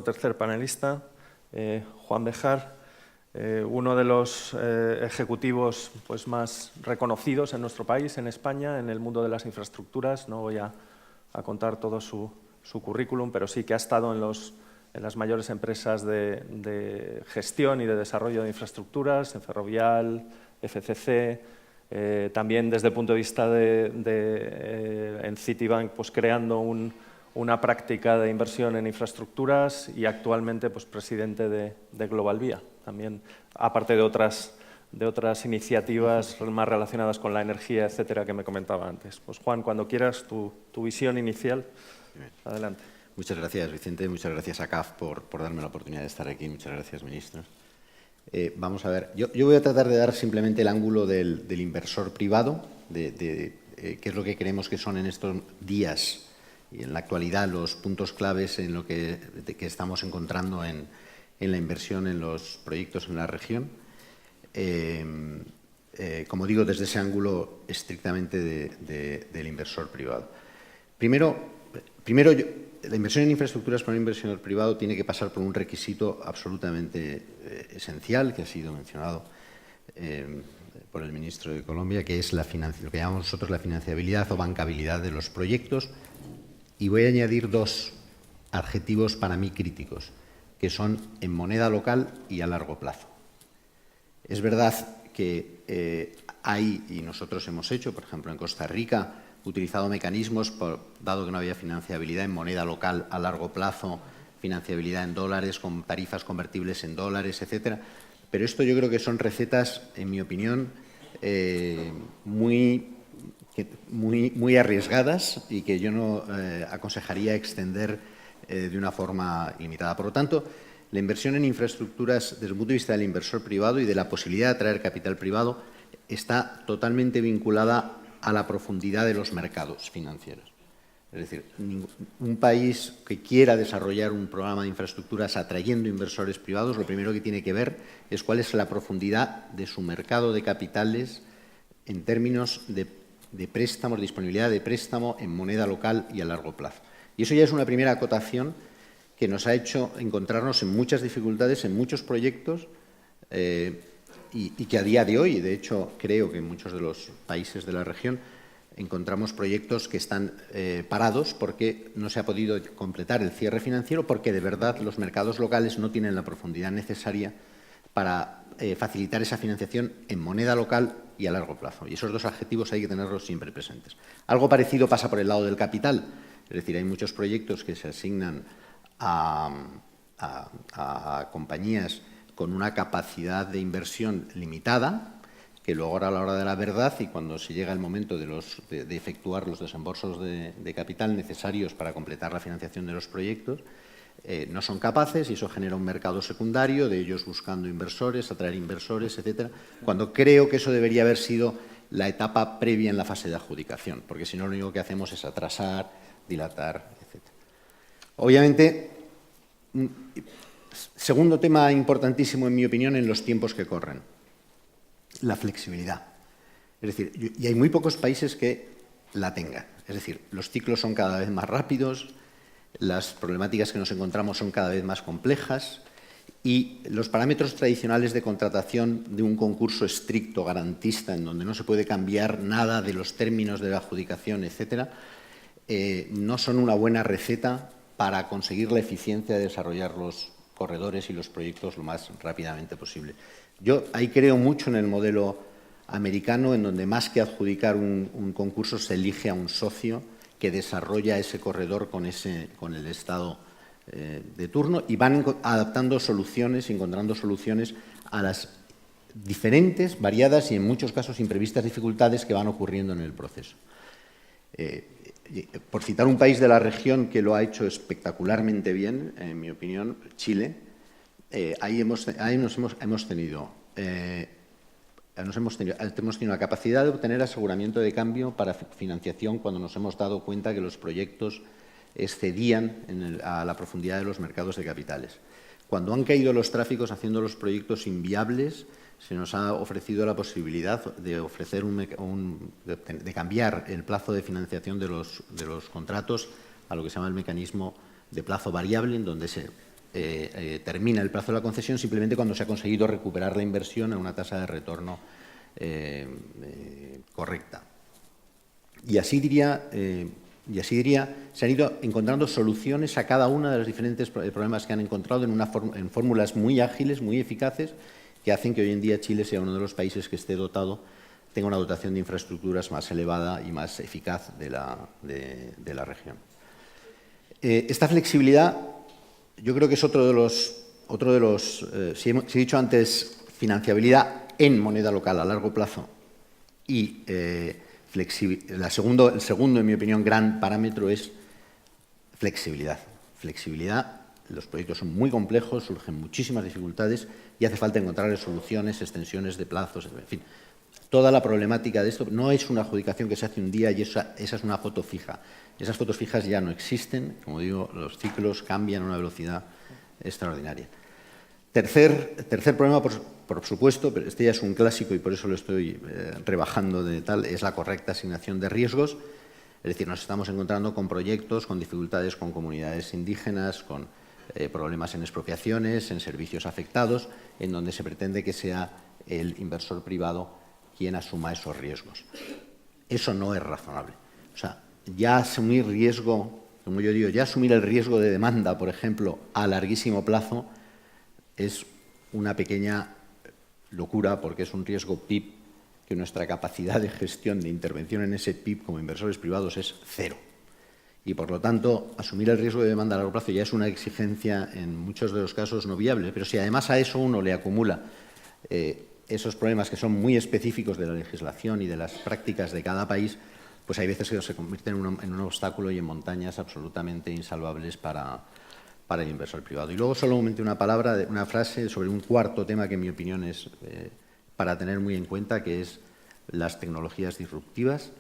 tercer panelista, Juan Béjar, uno de los ejecutivos pues, más reconocidos en nuestro país, en España, en el mundo de las infraestructuras. No voy a contar todo su currículum, pero sí que ha estado en las mayores empresas de gestión y de desarrollo de infraestructuras, en Ferrovial, FCC, también desde el punto de vista en Citibank, pues creando una práctica de inversión en infraestructuras y actualmente pues, presidente de Global Vía, también aparte de otras iniciativas más relacionadas con la energía, etcétera, que me comentaba antes. Pues Juan, cuando quieras, tu visión inicial, adelante. Muchas gracias, Vicente. Muchas gracias a CAF por darme la oportunidad de estar aquí. Muchas gracias, ministros. Vamos a ver, yo voy a tratar de dar simplemente el ángulo del inversor privado, qué es lo que creemos que son en estos días y en la actualidad los puntos claves en lo que estamos encontrando en la inversión en los proyectos en la región. Como digo, desde ese ángulo estrictamente del inversor privado. Primero la inversión en infraestructuras para un inversionista privado tiene que pasar por un requisito absolutamente esencial, que ha sido mencionado por el ministro de Colombia, que es lo que llamamos nosotros la financiabilidad o bancabilidad de los proyectos. Y voy a añadir dos adjetivos para mí críticos, que son en moneda local y a largo plazo. Es verdad que hay, y nosotros hemos hecho, por ejemplo, en Costa Rica, utilizado mecanismos, dado que no había financiabilidad en moneda local a largo plazo, financiabilidad en dólares, con tarifas convertibles en dólares, etcétera. Pero esto yo creo que son recetas, en mi opinión, muy arriesgadas y que yo no aconsejaría extender de una forma limitada. Por lo tanto, la inversión en infraestructuras, desde el punto de vista del inversor privado y de la posibilidad de atraer capital privado, está totalmente vinculada a la profundidad de los mercados financieros. Es decir, un país que quiera desarrollar un programa de infraestructuras atrayendo inversores privados, lo primero que tiene que ver es cuál es la profundidad de su mercado de capitales en términos de préstamos, disponibilidad de préstamo en moneda local y a largo plazo. Y eso ya es una primera acotación que nos ha hecho encontrarnos en muchas dificultades, en muchos proyectos, y que a día de hoy, de hecho, creo que en muchos de los países de la región encontramos proyectos que están parados porque no se ha podido completar el cierre financiero, porque de verdad los mercados locales no tienen la profundidad necesaria para facilitar esa financiación en moneda local y a largo plazo. Y esos dos adjetivos hay que tenerlos siempre presentes. Algo parecido pasa por el lado del capital. Es decir, hay muchos proyectos que se asignan a compañías con una capacidad de inversión limitada, que luego ahora a la hora de la verdad y cuando se llega el momento de efectuar los desembolsos de capital necesarios para completar la financiación de los proyectos, no son capaces y eso genera un mercado secundario de ellos buscando inversores, atraer inversores, etcétera, cuando creo que eso debería haber sido la etapa previa en la fase de adjudicación, porque si no lo único que hacemos es atrasar, dilatar, etcétera. Obviamente, segundo tema importantísimo, en mi opinión, en los tiempos que corren, la flexibilidad. Es decir, y hay muy pocos países que la tengan. Es decir, los ciclos son cada vez más rápidos, las problemáticas que nos encontramos son cada vez más complejas y los parámetros tradicionales de contratación de un concurso estricto, garantista, en donde no se puede cambiar nada de los términos de la adjudicación, etcétera, no son una buena receta para conseguir la eficiencia de desarrollar los corredores y los proyectos lo más rápidamente posible. Yo ahí creo mucho en el modelo americano, en donde más que adjudicar un concurso se elige a un socio que desarrolla ese corredor con el Estado de turno y van adaptando soluciones, encontrando soluciones a las diferentes, variadas y en muchos casos imprevistas dificultades que van ocurriendo en el proceso. por citar un país de la región que lo ha hecho espectacularmente bien, en mi opinión, Chile, ahí hemos tenido la capacidad de obtener aseguramiento de cambio para financiación cuando nos hemos dado cuenta que los proyectos excedían a la profundidad de los mercados de capitales. Cuando han caído los tráficos haciendo los proyectos inviables, se nos ha ofrecido la posibilidad de ofrecer de cambiar el plazo de financiación de los contratos a lo que se llama el mecanismo de plazo variable, en donde se termina el plazo de la concesión simplemente cuando se ha conseguido recuperar la inversión a una tasa de retorno correcta. Y así diría, se han ido encontrando soluciones a cada uno de los diferentes problemas que han encontrado en fórmulas muy ágiles, muy eficaces, que hacen que hoy en día Chile sea uno de los países que tenga una dotación de infraestructuras más elevada y más eficaz de la región. Esta flexibilidad, yo creo que es otro de los si he dicho antes, financiabilidad en moneda local a largo plazo y el segundo, en mi opinión, gran parámetro es flexibilidad. Flexibilidad, los proyectos son muy complejos, surgen muchísimas dificultades y hace falta encontrarles soluciones, extensiones de plazos, en fin. Toda la problemática de esto no es una adjudicación que se hace un día y esa es una foto fija. Esas fotos fijas ya no existen, como digo, los ciclos cambian a una velocidad extraordinaria. Tercer problema, por supuesto, pero este ya es un clásico y por eso lo estoy rebajando de tal, es la correcta asignación de riesgos. Es decir, nos estamos encontrando con proyectos, con dificultades con comunidades indígenas, con problemas en expropiaciones, en servicios afectados, en donde se pretende que sea el inversor privado quien asuma esos riesgos. Eso no es razonable. O sea, ya asumir riesgo, como yo digo, ya asumir el riesgo de demanda, por ejemplo, a larguísimo plazo, es una pequeña locura porque es un riesgo PIB que nuestra capacidad de gestión de intervención en ese PIB como inversores privados es cero. Y, por lo tanto, asumir el riesgo de demanda a largo plazo ya es una exigencia en muchos de los casos no viable. Pero si además a eso uno le acumula esos problemas que son muy específicos de la legislación y de las prácticas de cada país, pues hay veces que se convierten en un obstáculo y en montañas absolutamente insalvables para el inversor privado. Y luego solamente una frase sobre un cuarto tema que en mi opinión es para tener muy en cuenta, que es las tecnologías disruptivas.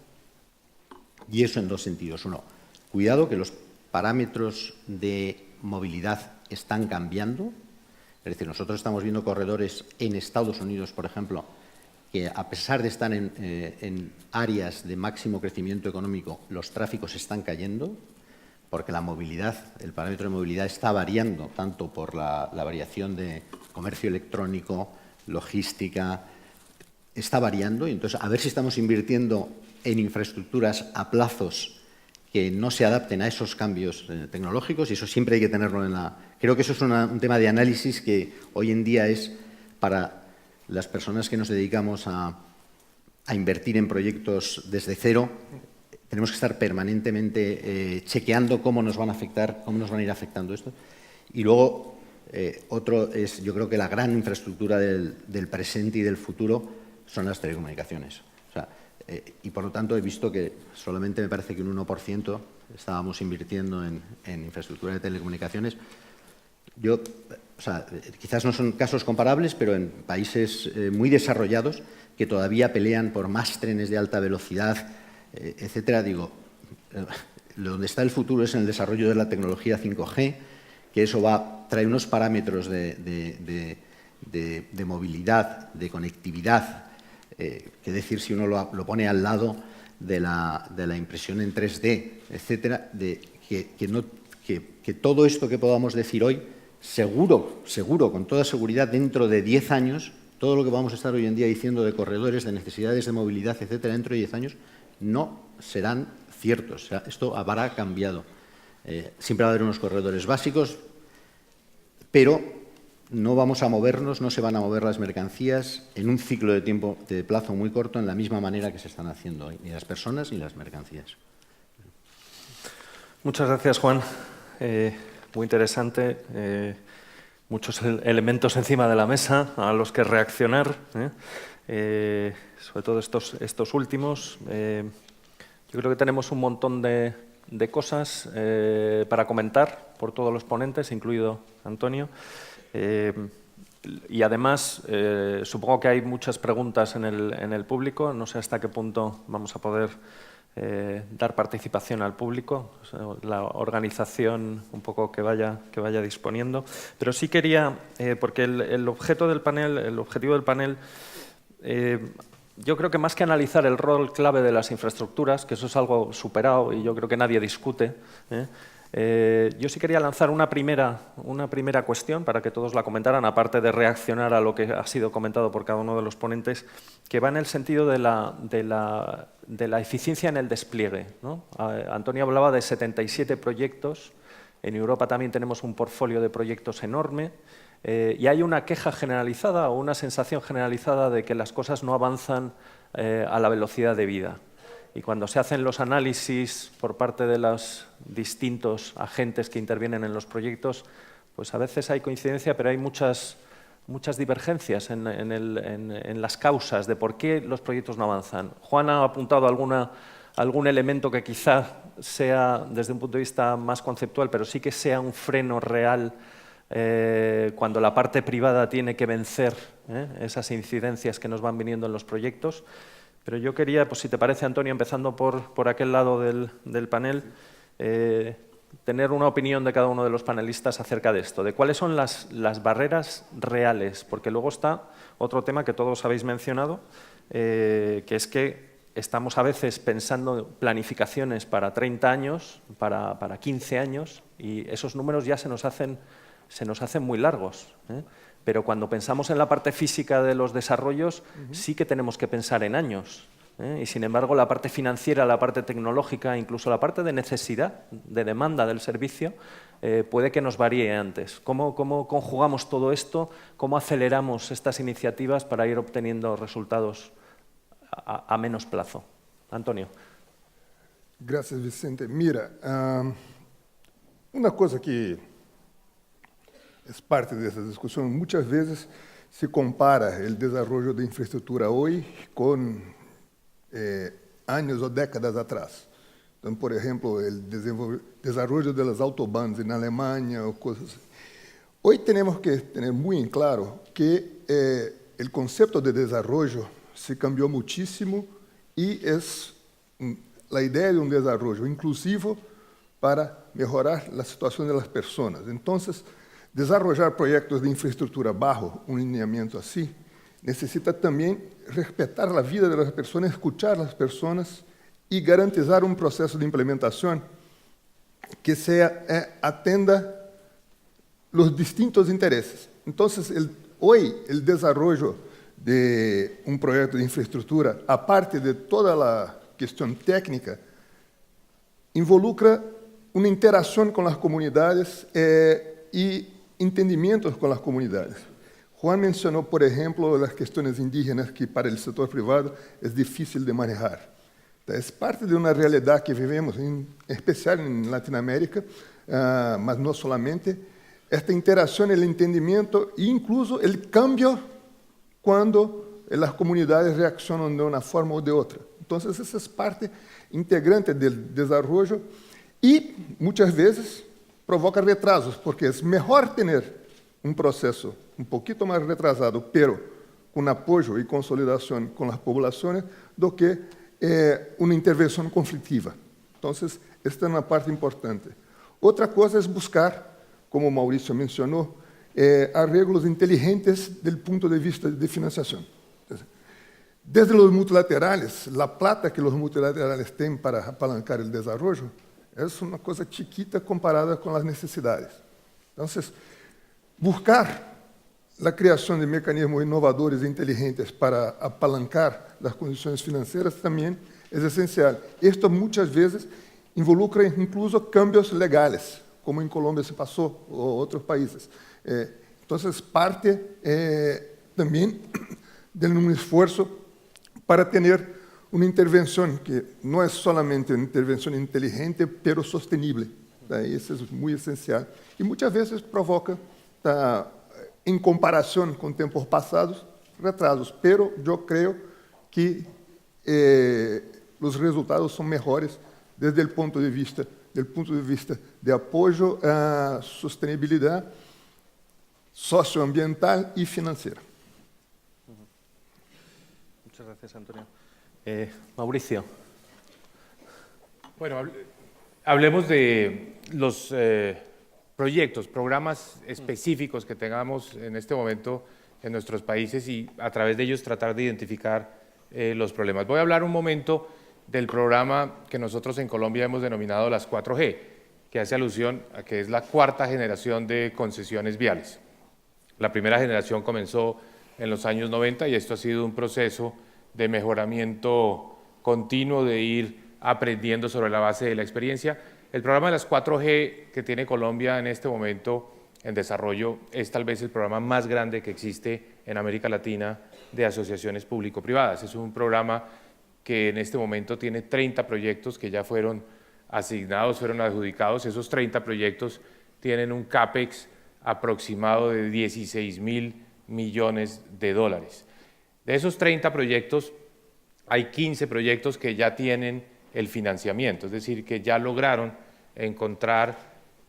Y eso en dos sentidos. Uno, cuidado que los parámetros de movilidad están cambiando. Es decir, nosotros estamos viendo corredores en Estados Unidos, por ejemplo, que a pesar de estar en áreas de máximo crecimiento económico, los tráficos están cayendo, porque la movilidad, el parámetro de movilidad está variando, tanto por la variación de comercio electrónico, logística, está variando. Y entonces, a ver si estamos invirtiendo en infraestructuras a plazos que no se adapten a esos cambios tecnológicos, y eso siempre hay que tenerlo en la... Creo que eso es un tema de análisis que hoy en día es para las personas que nos dedicamos a invertir en proyectos desde cero. Tenemos que estar permanentemente chequeando cómo nos van a afectar, cómo nos van a ir afectando esto. Y luego, otro es, yo creo que la gran infraestructura del presente y del futuro son las telecomunicaciones. O sea, y por lo tanto he visto que solamente me parece que un 1% estábamos invirtiendo en infraestructura de telecomunicaciones. Quizás no son casos comparables, pero en países muy desarrollados que todavía pelean por más trenes de alta velocidad, etcétera, digo, donde está el futuro es en el desarrollo de la tecnología 5G, que eso trae unos parámetros de movilidad, de conectividad, que decir si uno lo pone al lado de la impresión en 3D, etcétera, que todo esto que podamos decir hoy, seguro, con toda seguridad, dentro de 10 años, todo lo que vamos a estar hoy en día diciendo de corredores, de necesidades de movilidad, etcétera, dentro de 10 años, no serán ciertos. O sea, esto habrá cambiado. Siempre va a haber unos corredores básicos, pero no vamos a movernos, no se van a mover las mercancías en un ciclo de tiempo, de plazo muy corto, en la misma manera que se están haciendo hoy, ni las personas ni las mercancías. Muchas gracias, Juan. Muy interesante. Muchos elementos encima de la mesa a los que reaccionar, sobre todo estos últimos. Yo creo que tenemos un montón de cosas para comentar por todos los ponentes, incluido Antonio. Y además, supongo que hay muchas preguntas en el público. No sé hasta qué punto vamos a poder dar participación al público, o sea, la organización un poco que vaya disponiendo. Pero sí quería, porque el objetivo del panel, yo creo que más que analizar el rol clave de las infraestructuras, que eso es algo superado y yo creo que nadie discute, yo sí quería lanzar una primera cuestión para que todos la comentaran, aparte de reaccionar a lo que ha sido comentado por cada uno de los ponentes, que va en el sentido de la eficiencia en el despliegue, ¿no? Antonio hablaba de 77 proyectos, en Europa también tenemos un portfolio de proyectos enorme, y hay una queja generalizada o una sensación generalizada de que las cosas no avanzan a la velocidad debida. Y cuando se hacen los análisis por parte de los distintos agentes que intervienen en los proyectos, pues a veces hay coincidencia, pero hay muchas divergencias en las causas de por qué los proyectos no avanzan. Juan ha apuntado algún elemento que quizá sea, desde un punto de vista más conceptual, pero sí que sea un freno real cuando la parte privada tiene que vencer esas incidencias que nos van viniendo en los proyectos. Pero yo quería, pues si te parece, Antonio, empezando por aquel lado del panel, tener una opinión de cada uno de los panelistas acerca de esto, de cuáles son las barreras reales, porque luego está otro tema que todos habéis mencionado, que es que estamos a veces pensando planificaciones para 30 años, para 15 años, y esos números ya se nos hacen muy largos, Pero cuando pensamos en la parte física de los desarrollos, sí que tenemos que pensar en años. Y sin embargo, la parte financiera, la parte tecnológica, incluso la parte de necesidad, de demanda del servicio, puede que nos varíe antes. ¿Cómo conjugamos todo esto? ¿Cómo aceleramos estas iniciativas para ir obteniendo resultados a menos plazo? Antonio. Gracias, Vicente. Mira, una cosa que es parte de esa discusión. Muchas veces se compara el desarrollo de infraestructura hoy con años o décadas atrás. Entonces, por ejemplo, el desarrollo de las autobahns en Alemania o cosas así. Hoy tenemos que tener muy en claro que el concepto de desarrollo se cambió muchísimo y es la idea de un desarrollo inclusivo para mejorar la situación de las personas. Entonces, desarrollar proyectos de infraestructura bajo un lineamiento así necesita también respetar la vida de las personas, escuchar a las personas y garantizar un proceso de implementación que atenda los distintos intereses. Entonces, hoy el desarrollo de un proyecto de infraestructura, aparte de toda la cuestión técnica, involucra una interacción con las comunidades y entendimientos con las comunidades. Juan mencionó, por ejemplo, las cuestiones indígenas que para el sector privado es difícil de manejar. Es parte de una realidad que vivimos, en especial en Latinoamérica, mas no solamente, esta interacción, el entendimiento e incluso el cambio cuando las comunidades reaccionan de una forma o de otra. Entonces, esa es parte integrante del desarrollo y muchas veces provoca retrasos, porque es mejor tener un proceso un poquito más retrasado, pero con apoyo y consolidación con las poblaciones, do que una intervención conflictiva. Entonces, esta es una parte importante. Otra cosa es buscar, como Mauricio mencionó, arreglos inteligentes del punto de vista de financiación. Desde los multilaterales, la plata que los multilaterales tienen para apalancar el desarrollo es una cosa chiquita comparada con las necesidades. Entonces, buscar la creación de mecanismos innovadores e inteligentes para apalancar las condiciones financieras también es esencial. Esto muchas veces involucra incluso cambios legales, como en Colombia se pasó, o otros países. Entonces, parte también de un esfuerzo para tener una intervención que no es solamente una intervención inteligente, pero sostenible. Eso es muy esencial. Y muchas veces provoca, en comparación con tiempos pasados, retrasos. Pero yo creo que os resultados são melhores desde o ponto de vista de apoio à sustentabilidade socioambiental e financeira. Muchas gracias, Antonio. Mauricio. Bueno, hablemos de los proyectos, programas específicos que tengamos en este momento en nuestros países y a través de ellos tratar de identificar los problemas. Voy a hablar un momento del programa que nosotros en Colombia hemos denominado las 4G, que hace alusión a que es la cuarta generación de concesiones viales. La primera generación comenzó en los años 90 y esto ha sido un proceso de mejoramiento continuo, de ir aprendiendo sobre la base de la experiencia. El programa de las 4G que tiene Colombia en este momento en desarrollo es tal vez el programa más grande que existe en América Latina de asociaciones público-privadas. Es un programa que en este momento tiene 30 proyectos que ya fueron asignados, fueron adjudicados. Esos 30 proyectos tienen un CAPEX aproximado de 16.000 millones de dólares. De esos 30 proyectos, hay 15 proyectos que ya tienen el financiamiento, es decir, que ya lograron encontrar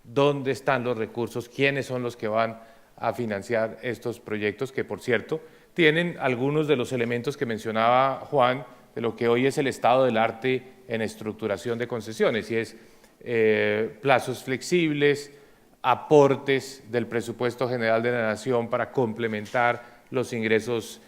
dónde están los recursos, quiénes son los que van a financiar estos proyectos, que por cierto, tienen algunos de los elementos que mencionaba Juan, de lo que hoy es el estado del arte en estructuración de concesiones, y es plazos flexibles, aportes del presupuesto general de la Nación para complementar los ingresos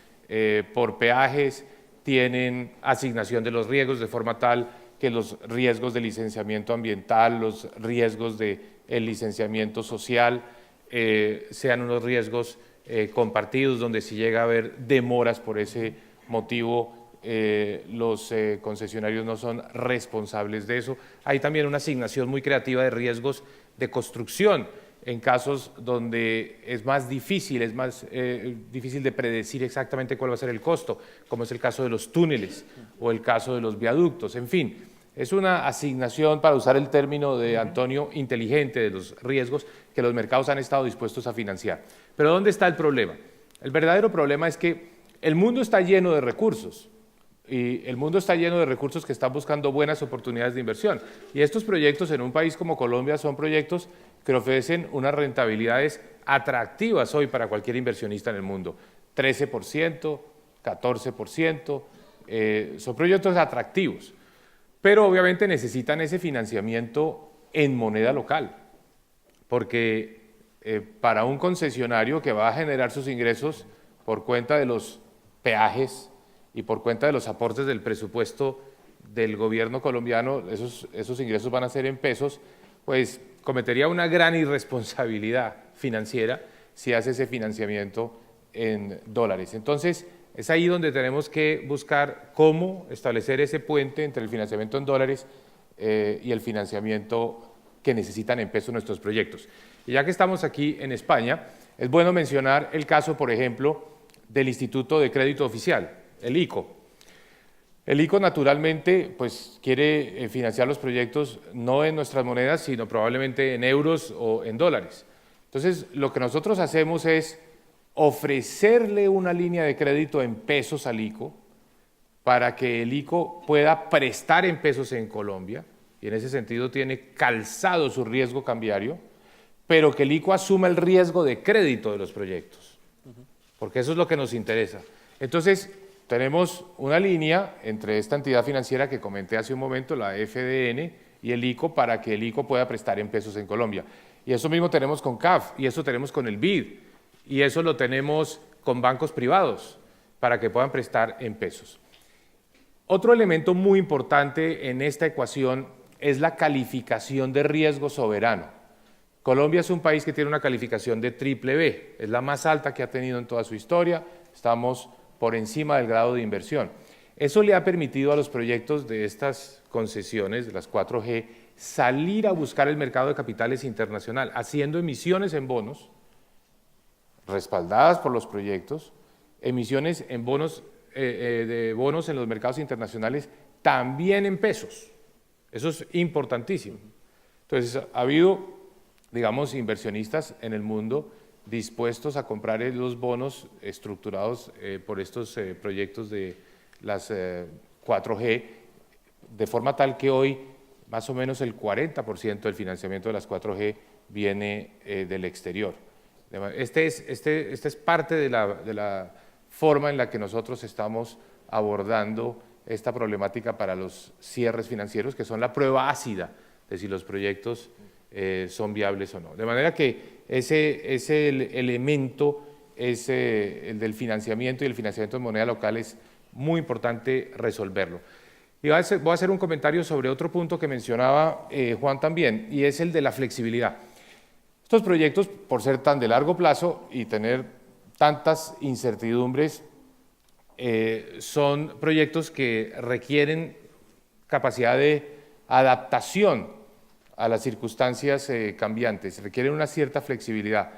por peajes, tienen asignación de los riesgos de forma tal que los riesgos de licenciamiento ambiental, los riesgos del licenciamiento social sean unos riesgos compartidos, donde si llega a haber demoras por ese motivo, los concesionarios no son responsables de eso. Hay también una asignación muy creativa de riesgos de construcción en casos donde es más difícil de predecir exactamente cuál va a ser el costo, como es el caso de los túneles o el caso de los viaductos. En fin, es una asignación, para usar el término de Antonio, inteligente de los riesgos que los mercados han estado dispuestos a financiar. Pero ¿dónde está el problema? El verdadero problema es que el mundo está lleno de recursos, y el mundo está lleno de recursos que están buscando buenas oportunidades de inversión. Y estos proyectos en un país como Colombia son proyectos que ofrecen unas rentabilidades atractivas hoy para cualquier inversionista en el mundo. 13%, 14%, son proyectos atractivos. Pero obviamente necesitan ese financiamiento en moneda local, porque para un concesionario que va a generar sus ingresos por cuenta de los peajes y por cuenta de los aportes del presupuesto del gobierno colombiano, esos ingresos van a ser en pesos, pues cometería una gran irresponsabilidad financiera si hace ese financiamiento en dólares. Entonces, es ahí donde tenemos que buscar cómo establecer ese puente entre el financiamiento en dólares y el financiamiento que necesitan en pesos nuestros proyectos. Y ya que estamos aquí en España, es bueno mencionar el caso, por ejemplo, del Instituto de Crédito Oficial, el ICO. El ICO naturalmente pues, quiere financiar los proyectos no en nuestras monedas, sino probablemente en euros o en dólares. Entonces, lo que nosotros hacemos es ofrecerle una línea de crédito en pesos al ICO para que el ICO pueda prestar en pesos en Colombia, y en ese sentido tiene calzado su riesgo cambiario, pero que el ICO asuma el riesgo de crédito de los proyectos, porque eso es lo que nos interesa. Entonces, tenemos una línea entre esta entidad financiera que comenté hace un momento, la FDN, y el ICO, para que el ICO pueda prestar en pesos en Colombia. Y eso mismo tenemos con CAF, y eso tenemos con el BID, y eso lo tenemos con bancos privados, para que puedan prestar en pesos. Otro elemento muy importante en esta ecuación es la calificación de riesgo soberano. Colombia es un país que tiene una calificación de BBB, es la más alta que ha tenido en toda su historia, estamos por encima del grado de inversión. Eso le ha permitido a los proyectos de estas concesiones, de las 4G, salir a buscar el mercado de capitales internacional, haciendo emisiones en bonos, respaldadas por los proyectos, emisiones en bonos, de bonos en los mercados internacionales, también en pesos. Eso es importantísimo. Entonces, ha habido, digamos, inversionistas en el mundo dispuestos a comprar los bonos estructurados por estos proyectos de las 4G de forma tal que hoy más o menos el 40% del financiamiento de las 4G viene del exterior. Esta es parte de la forma en la que nosotros estamos abordando esta problemática para los cierres financieros, que son la prueba ácida de si los proyectos son viables o no. De manera que ese elemento, el del financiamiento y el financiamiento en moneda local, es muy importante resolverlo. Y voy a hacer un comentario sobre otro punto que mencionaba Juan también, y es el de la flexibilidad. Estos proyectos, por ser tan de largo plazo y tener tantas incertidumbres, son proyectos que requieren capacidad de adaptación a las circunstancias cambiantes, requieren una cierta flexibilidad,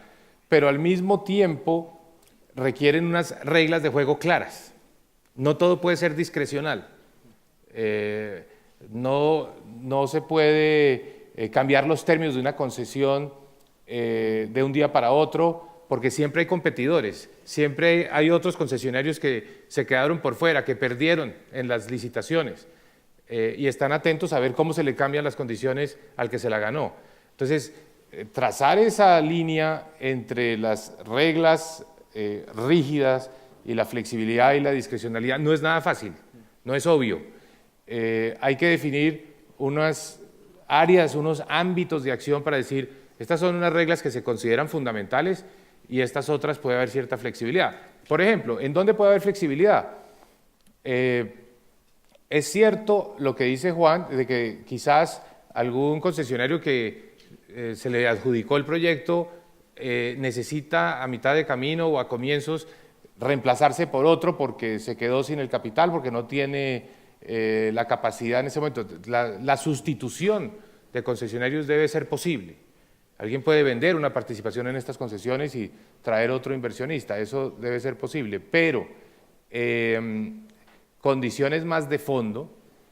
pero al mismo tiempo requieren unas reglas de juego claras. No todo puede ser discrecional. No se puede cambiar los términos de una concesión de un día para otro, porque siempre hay competidores, siempre hay otros concesionarios que se quedaron por fuera, que perdieron en las licitaciones y están atentos a ver cómo se le cambian las condiciones al que se la ganó. Entonces, trazar esa línea entre las reglas rígidas y la flexibilidad y la discrecionalidad no es nada fácil, no es obvio. Hay que definir unas áreas, unos ámbitos de acción para decir, estas son unas reglas que se consideran fundamentales y estas otras puede haber cierta flexibilidad. Por ejemplo, ¿en dónde puede haber flexibilidad? Es cierto lo que dice Juan, de que quizás algún concesionario que se le adjudicó el proyecto necesita a mitad de camino o a comienzos reemplazarse por otro porque se quedó sin el capital, porque no tiene la capacidad en ese momento. La sustitución de concesionarios debe ser posible. Alguien puede vender una participación en estas concesiones y traer otro inversionista, eso debe ser posible, pero condiciones más de fondo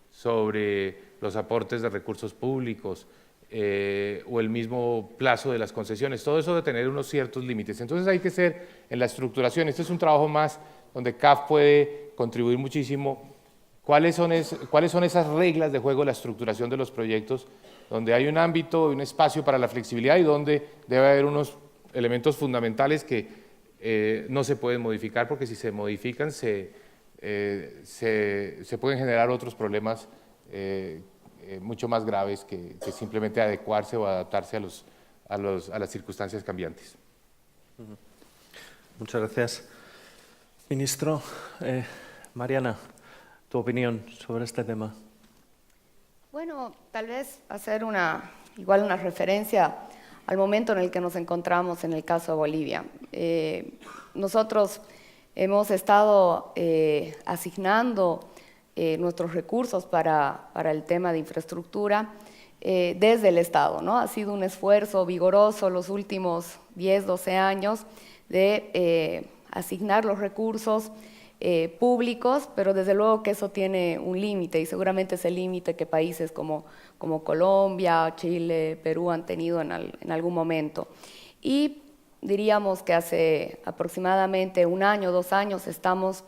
sobre los aportes de recursos públicos o el mismo plazo de las concesiones, todo eso debe tener unos ciertos límites. Entonces hay que ser en la estructuración, este es un trabajo más donde CAF puede contribuir muchísimo. ¿Cuáles son esas reglas de juego de la estructuración de los proyectos, donde hay un ámbito, un espacio para la flexibilidad y donde debe haber unos elementos fundamentales que no se pueden modificar, porque si se modifican se pueden generar otros problemas mucho más graves que simplemente adecuarse o adaptarse a las circunstancias cambiantes. Muchas gracias. Ministro, Mariana, tu opinión sobre este tema. Bueno, tal vez hacer igual una referencia al momento en el que nos encontramos en el caso de Bolivia. Nosotros hemos estado asignando nuestros recursos para el tema de infraestructura desde el Estado, ¿no? Ha sido un esfuerzo vigoroso los últimos 10, 12 años de asignar los recursos públicos, pero desde luego que eso tiene un límite y seguramente es el límite que países como Colombia, Chile, Perú han tenido en algún momento. Y diríamos que hace aproximadamente 1 año, 2 años estamos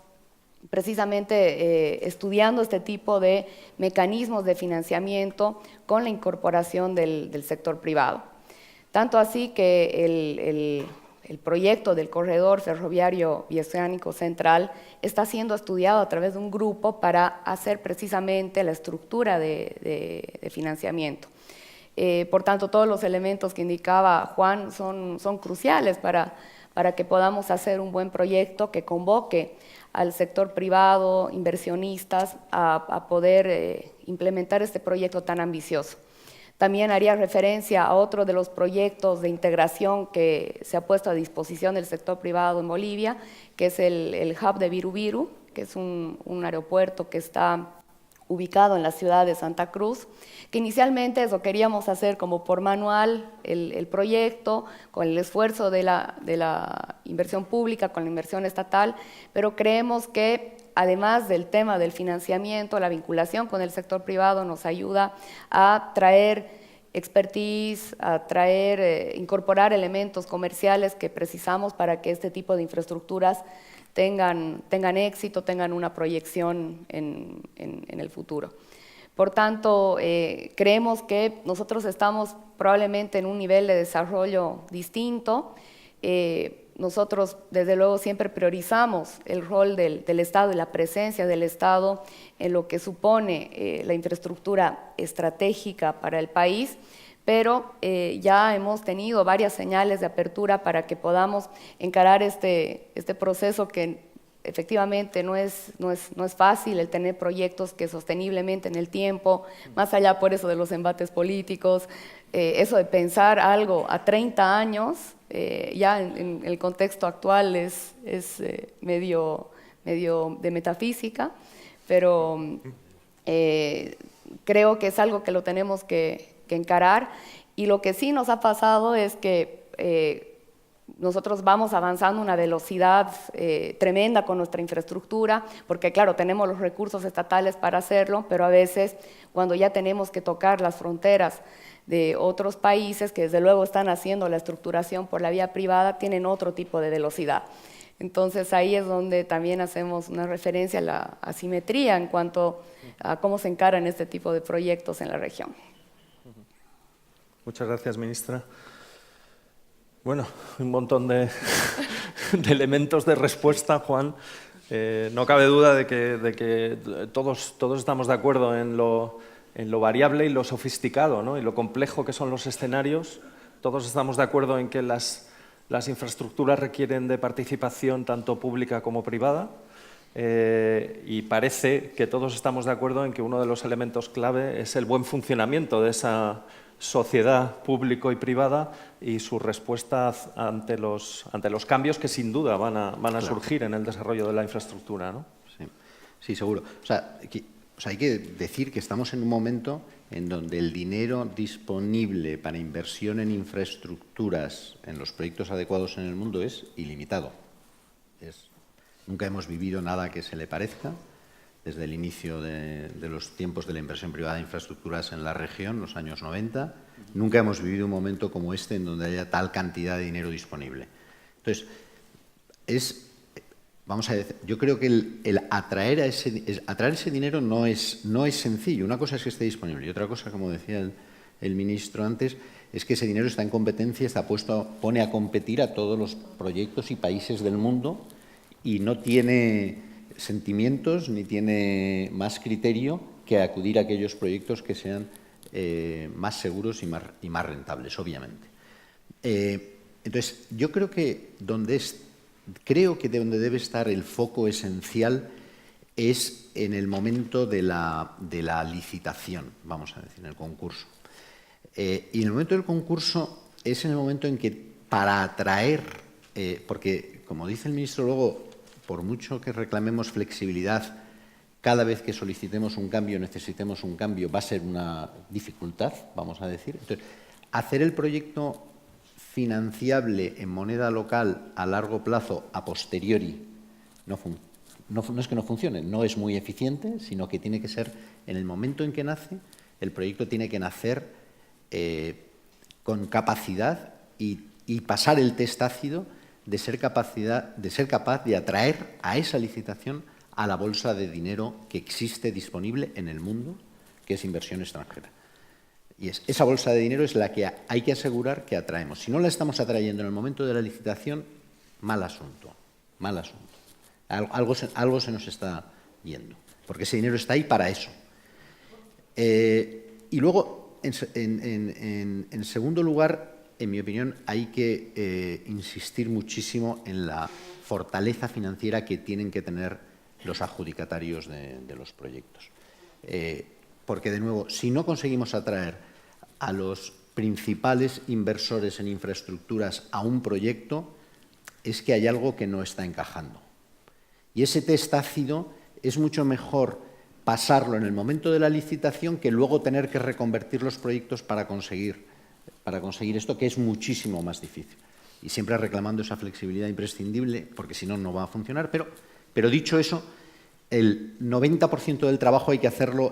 precisamente estudiando este tipo de mecanismos de financiamiento con la incorporación del sector privado. Tanto así que el proyecto del corredor ferroviario bioceánico central está siendo estudiado a través de un grupo para hacer precisamente la estructura de financiamiento. Por tanto, todos los elementos que indicaba Juan son cruciales para que podamos hacer un buen proyecto que convoque al sector privado, inversionistas, a poder implementar este proyecto tan ambicioso. También haría referencia a otro de los proyectos de integración que se ha puesto a disposición del sector privado en Bolivia, que es el hub de Viru Viru, que es un aeropuerto que está ubicado en la ciudad de Santa Cruz, que inicialmente eso queríamos hacer como por manual el proyecto, con el esfuerzo de la inversión pública, con la inversión estatal, pero creemos que además del tema del financiamiento, la vinculación con el sector privado nos ayuda a traer expertise, a incorporar elementos comerciales que precisamos para que este tipo de infraestructuras tengan éxito, tengan una proyección en el futuro. Por tanto, creemos que nosotros estamos probablemente en un nivel de desarrollo distinto. Nosotros, desde luego, siempre priorizamos el rol del Estado y la presencia del Estado en lo que supone la infraestructura estratégica para el país, pero ya hemos tenido varias señales de apertura para que podamos encarar este proceso que efectivamente no es fácil el tener proyectos que sosteniblemente en el tiempo, más allá por eso de los embates políticos, eso de pensar algo a 30 años, ya en el contexto actual es medio de metafísica, pero creo que es algo que lo tenemos que encarar, y lo que sí nos ha pasado es que nosotros vamos avanzando a una velocidad tremenda con nuestra infraestructura, porque claro, tenemos los recursos estatales para hacerlo, pero a veces cuando ya tenemos que tocar las fronteras de otros países que desde luego están haciendo la estructuración por la vía privada, tienen otro tipo de velocidad. Entonces ahí es donde también hacemos una referencia a la asimetría en cuanto a cómo se encaran este tipo de proyectos en la región. Muchas gracias, ministra. Bueno, un montón de elementos de respuesta, Juan. No cabe duda de que todos estamos de acuerdo en lo variable y lo sofisticado, ¿no? Y lo complejo que son los escenarios. Todos estamos de acuerdo en que las infraestructuras requieren de participación tanto pública como privada. Y parece que todos estamos de acuerdo en que uno de los elementos clave es el buen funcionamiento de esa sociedad público y privada y su respuesta ante los cambios que sin duda van a surgir en el desarrollo de la infraestructura, ¿no? Sí, seguro. O sea, hay que decir que estamos en un momento en donde el dinero disponible para inversión en infraestructuras en los proyectos adecuados en el mundo es ilimitado. Nunca hemos vivido nada que se le parezca. Desde el inicio de los tiempos de la inversión privada de infraestructuras en la región, los años 90, nunca hemos vivido un momento como este en donde haya tal cantidad de dinero disponible. Entonces, vamos a decir, yo creo que el atraer ese dinero no es sencillo. Una cosa es que esté disponible y otra cosa, como decía el ministro antes, es que ese dinero está en competencia, pone a competir a todos los proyectos y países del mundo y no tiene sentimientos ni tiene más criterio que acudir a aquellos proyectos que sean más seguros y más rentables, obviamente. Entonces, yo creo que donde debe estar el foco esencial es en el momento de la licitación, vamos a decir, en el concurso. Y en el momento del concurso es en el momento en que para atraer, porque como dice el ministro luego, por mucho que reclamemos flexibilidad, cada vez que solicitemos un cambio, necesitemos un cambio, va a ser una dificultad, vamos a decir. Entonces, hacer el proyecto financiable en moneda local a largo plazo, a posteriori, no es que no funcione, no es muy eficiente, sino que tiene que ser en el momento en que nace, el proyecto tiene que nacer con capacidad y pasar el test ácido de ser capaz de atraer a esa licitación a la bolsa de dinero que existe disponible en el mundo, que es inversión extranjera. Y esa bolsa de dinero es la que hay que asegurar que atraemos. Si no la estamos atrayendo en el momento de la licitación, mal asunto, mal asunto. Algo se nos está yendo, porque ese dinero está ahí para eso. Y luego, en segundo lugar, en mi opinión, hay que insistir muchísimo en la fortaleza financiera que tienen que tener los adjudicatarios de los proyectos. Porque, de nuevo, si no conseguimos atraer a los principales inversores en infraestructuras a un proyecto, es que hay algo que no está encajando. Y ese test ácido es mucho mejor pasarlo en el momento de la licitación que luego tener que reconvertir los proyectos para conseguir esto, que es muchísimo más difícil. Y siempre reclamando esa flexibilidad imprescindible, porque si no, no va a funcionar. Pero dicho eso, el 90% del trabajo hay que hacerlo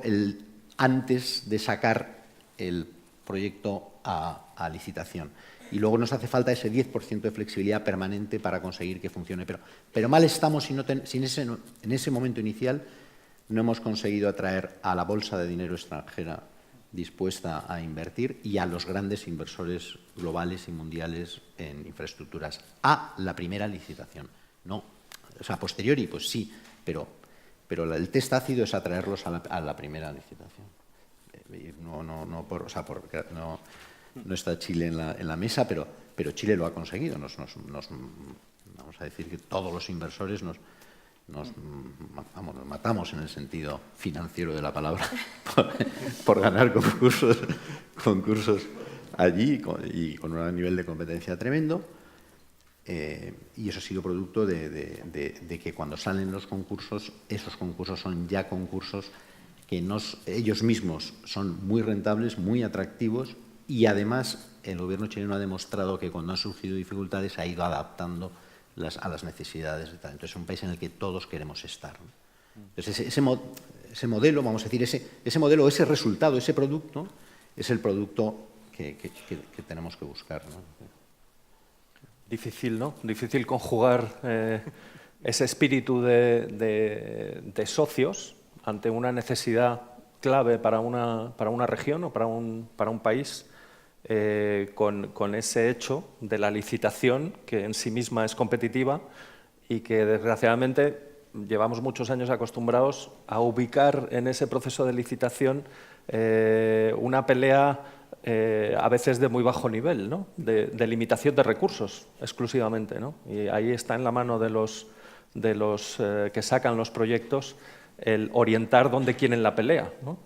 antes de sacar el proyecto a licitación. Y luego nos hace falta ese 10% de flexibilidad permanente para conseguir que funcione. Pero mal estamos si en ese momento inicial no hemos conseguido atraer a la bolsa de dinero extranjera dispuesta a invertir y a los grandes inversores globales y mundiales en infraestructuras a la primera licitación. No, o sea, a posteriori, pues sí, pero el test ácido es atraerlos a la primera licitación. No está Chile en la mesa, pero Chile lo ha conseguido. Vamos a decir que todos los inversores nos matamos en el sentido financiero de la palabra por ganar concursos allí y con un nivel de competencia tremendo. Y eso ha sido producto de que cuando salen los concursos, esos concursos son ya concursos que ellos mismos son muy rentables, muy atractivos, y además el gobierno chileno ha demostrado que cuando han surgido dificultades ha ido adaptando a las necesidades de tal. Entonces es un país en el que todos queremos estar, ¿no? Entonces ese modelo, vamos a decir, ese modelo, ese resultado, ese producto, es el producto que tenemos que buscar, ¿no? Difícil, ¿no? Difícil conjugar ese espíritu de socios ante una necesidad clave para una región o para un país, con ese hecho de la licitación, que en sí misma es competitiva y que desgraciadamente llevamos muchos años acostumbrados a ubicar en ese proceso de licitación una pelea a veces de muy bajo nivel, ¿no? De limitación de recursos exclusivamente, ¿no? Y ahí está en la mano de los que sacan los proyectos el orientar dónde quieren la pelea, ¿no?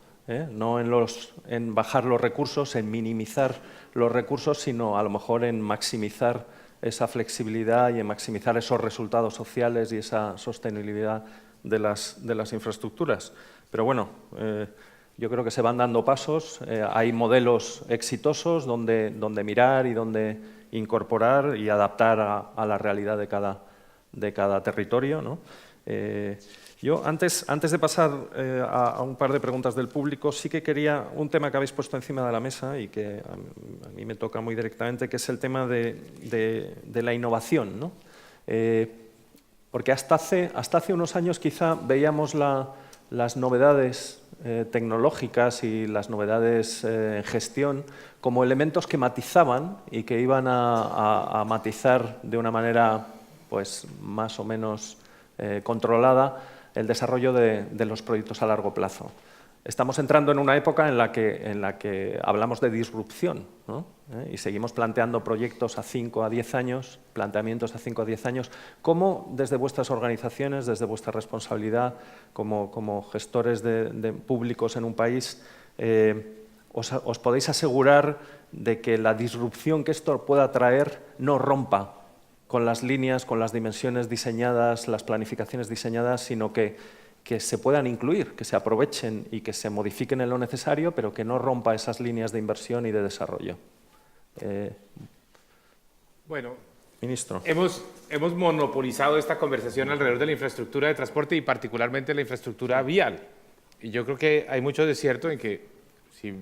No en bajar los recursos, en minimizar los recursos, sino a lo mejor en maximizar esa flexibilidad y en maximizar esos resultados sociales y esa sostenibilidad de las infraestructuras. Pero bueno, yo creo que se van dando pasos, hay modelos exitosos donde mirar y donde incorporar y adaptar a la realidad de cada territorio, ¿no? Yo, antes de pasar a un par de preguntas del público, sí que quería un tema que habéis puesto encima de la mesa y que a mí me toca muy directamente, que es el tema de la innovación, ¿no? Porque hasta hace unos años quizá veíamos las novedades tecnológicas y las novedades en gestión como elementos que matizaban y que iban a matizar de una manera pues, más o menos controlada el desarrollo de los proyectos a largo plazo. Estamos entrando en una época en la que hablamos de disrupción, ¿no? Y seguimos planteando proyectos a 5 a 10 años, planteamientos a 5 a 10 años. ¿Cómo desde vuestras organizaciones, desde vuestra responsabilidad como gestores de públicos en un país, os podéis asegurar de que la disrupción que esto pueda traer no rompa con las líneas, con las dimensiones diseñadas, las planificaciones diseñadas, sino que se puedan incluir, que se aprovechen y que se modifiquen en lo necesario, pero que no rompa esas líneas de inversión y de desarrollo? Bueno, ministro. Hemos monopolizado esta conversación alrededor de la infraestructura de transporte y particularmente la infraestructura vial. Y yo creo que hay mucho de cierto en que si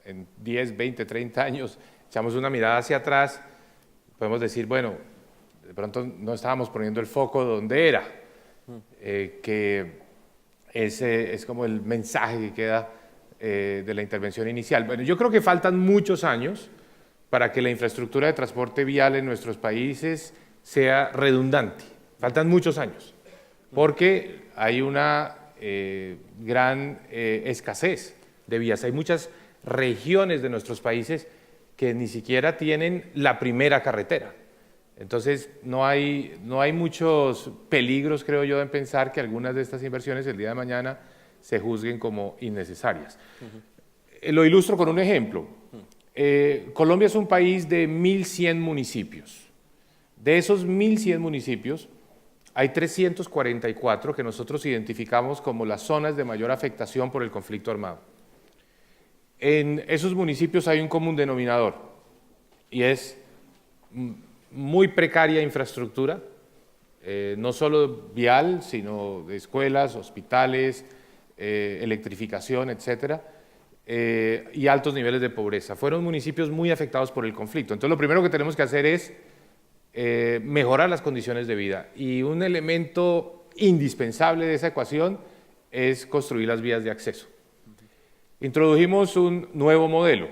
en 10, 20, 30 años echamos una mirada hacia atrás, podemos decir, bueno, de pronto no estábamos poniendo el foco donde era, que ese es como el mensaje que queda de la intervención inicial. Bueno, yo creo que faltan muchos años para que la infraestructura de transporte vial en nuestros países sea redundante. Faltan muchos años, porque hay una gran escasez de vías. Hay muchas regiones de nuestros países que ni siquiera tienen la primera carretera. Entonces, no hay muchos peligros, creo yo, en pensar que algunas de estas inversiones el día de mañana se juzguen como innecesarias. Lo ilustro con un ejemplo. Colombia es un país de 1.100 municipios. De esos 1.100 municipios, hay 344 que nosotros identificamos como las zonas de mayor afectación por el conflicto armado. En esos municipios hay un común denominador y es muy precaria infraestructura, no solo vial, sino de escuelas, hospitales, electrificación, etcétera, y altos niveles de pobreza. Fueron municipios muy afectados por el conflicto. Entonces, lo primero que tenemos que hacer es mejorar las condiciones de vida. Y un elemento indispensable de esa ecuación es construir las vías de acceso. Introdujimos un nuevo modelo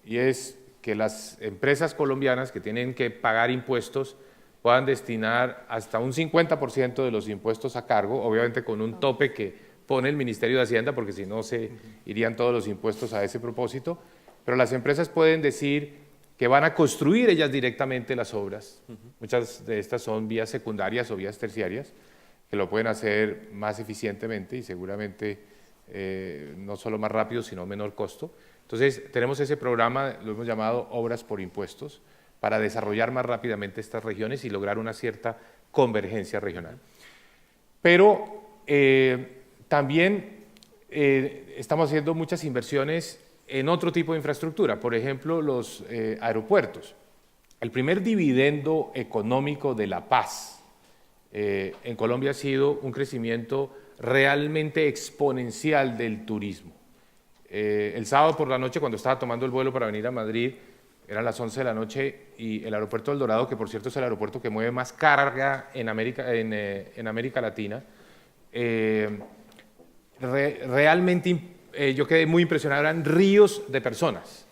y es que las empresas colombianas que tienen que pagar impuestos puedan destinar hasta un 50% de los impuestos a cargo, obviamente con un tope que pone el Ministerio de Hacienda, porque si no se irían todos los impuestos a ese propósito, pero las empresas pueden decir que van a construir ellas directamente las obras. Muchas de estas son vías secundarias o vías terciarias, que lo pueden hacer más eficientemente y seguramente no solo más rápido, sino menor costo. Entonces, tenemos ese programa, lo hemos llamado Obras por Impuestos, para desarrollar más rápidamente estas regiones y lograr una cierta convergencia regional. Pero también estamos haciendo muchas inversiones en otro tipo de infraestructura, por ejemplo, los aeropuertos. El primer dividendo económico de la paz en Colombia ha sido un crecimiento realmente exponencial del turismo. El sábado por la noche, cuando estaba tomando el vuelo para venir a Madrid, eran las 11 de la noche y el aeropuerto del Dorado, que por cierto es el aeropuerto que mueve más carga en América Latina, realmente yo quedé muy impresionado, eran ríos de personas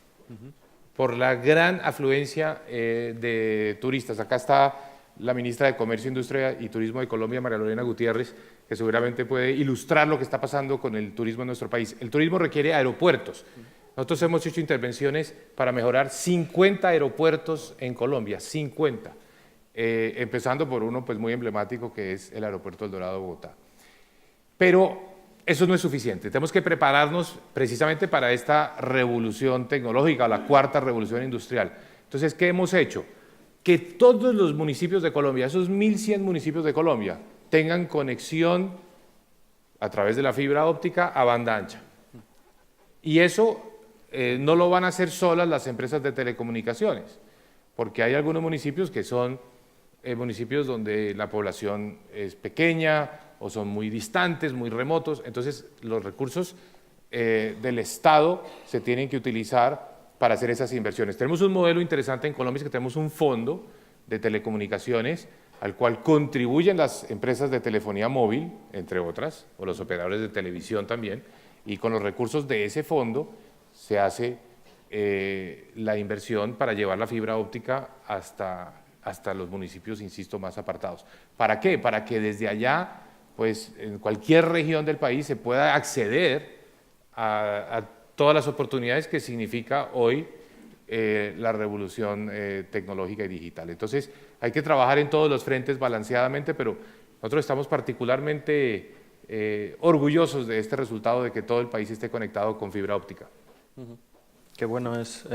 por la gran afluencia de turistas. Acá está la ministra de Comercio, Industria y Turismo de Colombia, María Lorena Gutiérrez, que seguramente puede ilustrar lo que está pasando con el turismo en nuestro país. El turismo requiere aeropuertos. Nosotros hemos hecho intervenciones para mejorar 50 aeropuertos en Colombia, 50, empezando por uno pues, muy emblemático que es el Aeropuerto del Dorado de Bogotá. Pero eso no es suficiente, tenemos que prepararnos precisamente para esta revolución tecnológica, la cuarta revolución industrial. Entonces, ¿qué hemos hecho? Que todos los municipios de Colombia, esos 1.100 municipios de Colombia, tengan conexión a través de la fibra óptica a banda ancha. Y eso no lo van a hacer solas las empresas de telecomunicaciones, porque hay algunos municipios que son municipios donde la población es pequeña o son muy distantes, muy remotos, entonces los recursos del Estado se tienen que utilizar para hacer esas inversiones. Tenemos un modelo interesante en Colombia, es que tenemos un fondo de telecomunicaciones al cual contribuyen las empresas de telefonía móvil, entre otras, o los operadores de televisión también, y con los recursos de ese fondo se hace la inversión para llevar la fibra óptica hasta los municipios, insisto, más apartados. ¿Para qué? Para que desde allá, pues en cualquier región del país se pueda acceder a todas las oportunidades que significa hoy la revolución tecnológica y digital. Entonces, hay que trabajar en todos los frentes balanceadamente, pero nosotros estamos particularmente orgullosos de este resultado de que todo el país esté conectado con fibra óptica. Qué bueno es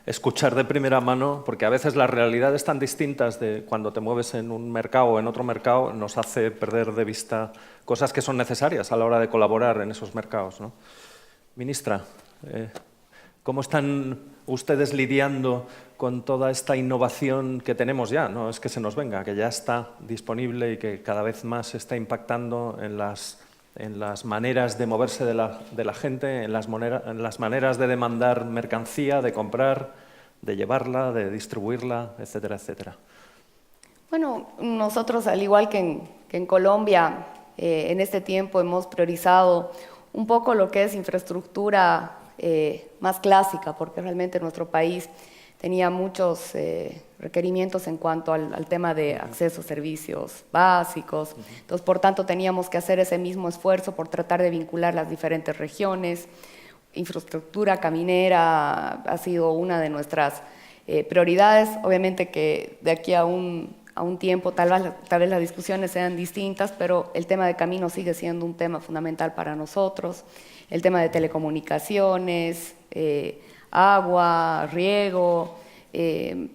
escuchar de primera mano, porque a veces las realidades tan distintas de cuando te mueves en un mercado o en otro mercado nos hace perder de vista cosas que son necesarias a la hora de colaborar en esos mercados, ¿no? Ministra, ¿cómo están ustedes lidiando con toda esta innovación que tenemos ya? No es que se nos venga, que ya está disponible y que cada vez más está impactando en las maneras de moverse de la gente, en las maneras de demandar mercancía, de comprar, de llevarla, de distribuirla, etcétera, etcétera. Bueno, nosotros, al igual que en Colombia, en este tiempo hemos priorizado un poco lo que es infraestructura más clásica, porque realmente nuestro país tenía muchos requerimientos en cuanto al tema de acceso a servicios básicos. Entonces, por tanto, teníamos que hacer ese mismo esfuerzo por tratar de vincular las diferentes regiones. Infraestructura caminera ha sido una de nuestras prioridades. Obviamente que de aquí a un tiempo tal vez las discusiones sean distintas, pero el tema de caminos sigue siendo un tema fundamental para nosotros. El tema de telecomunicaciones, agua, riego,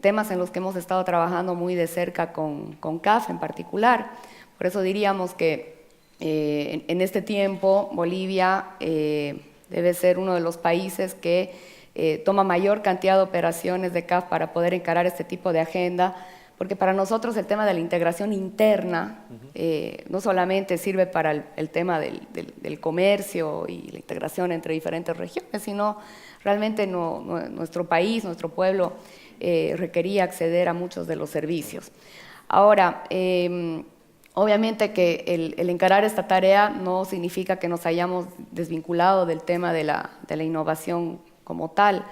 temas en los que hemos estado trabajando muy de cerca con CAF en particular. Por eso diríamos que en este tiempo Bolivia debe ser uno de los países que toma mayor cantidad de operaciones de CAF para poder encarar este tipo de agenda, porque para nosotros el tema de la integración interna no solamente sirve para el tema del comercio y la integración entre diferentes regiones, sino realmente nuestro país, nuestro pueblo requería acceder a muchos de los servicios. Ahora, Obviamente que el encarar esta tarea no significa que nos hayamos desvinculado del tema de la innovación como tal,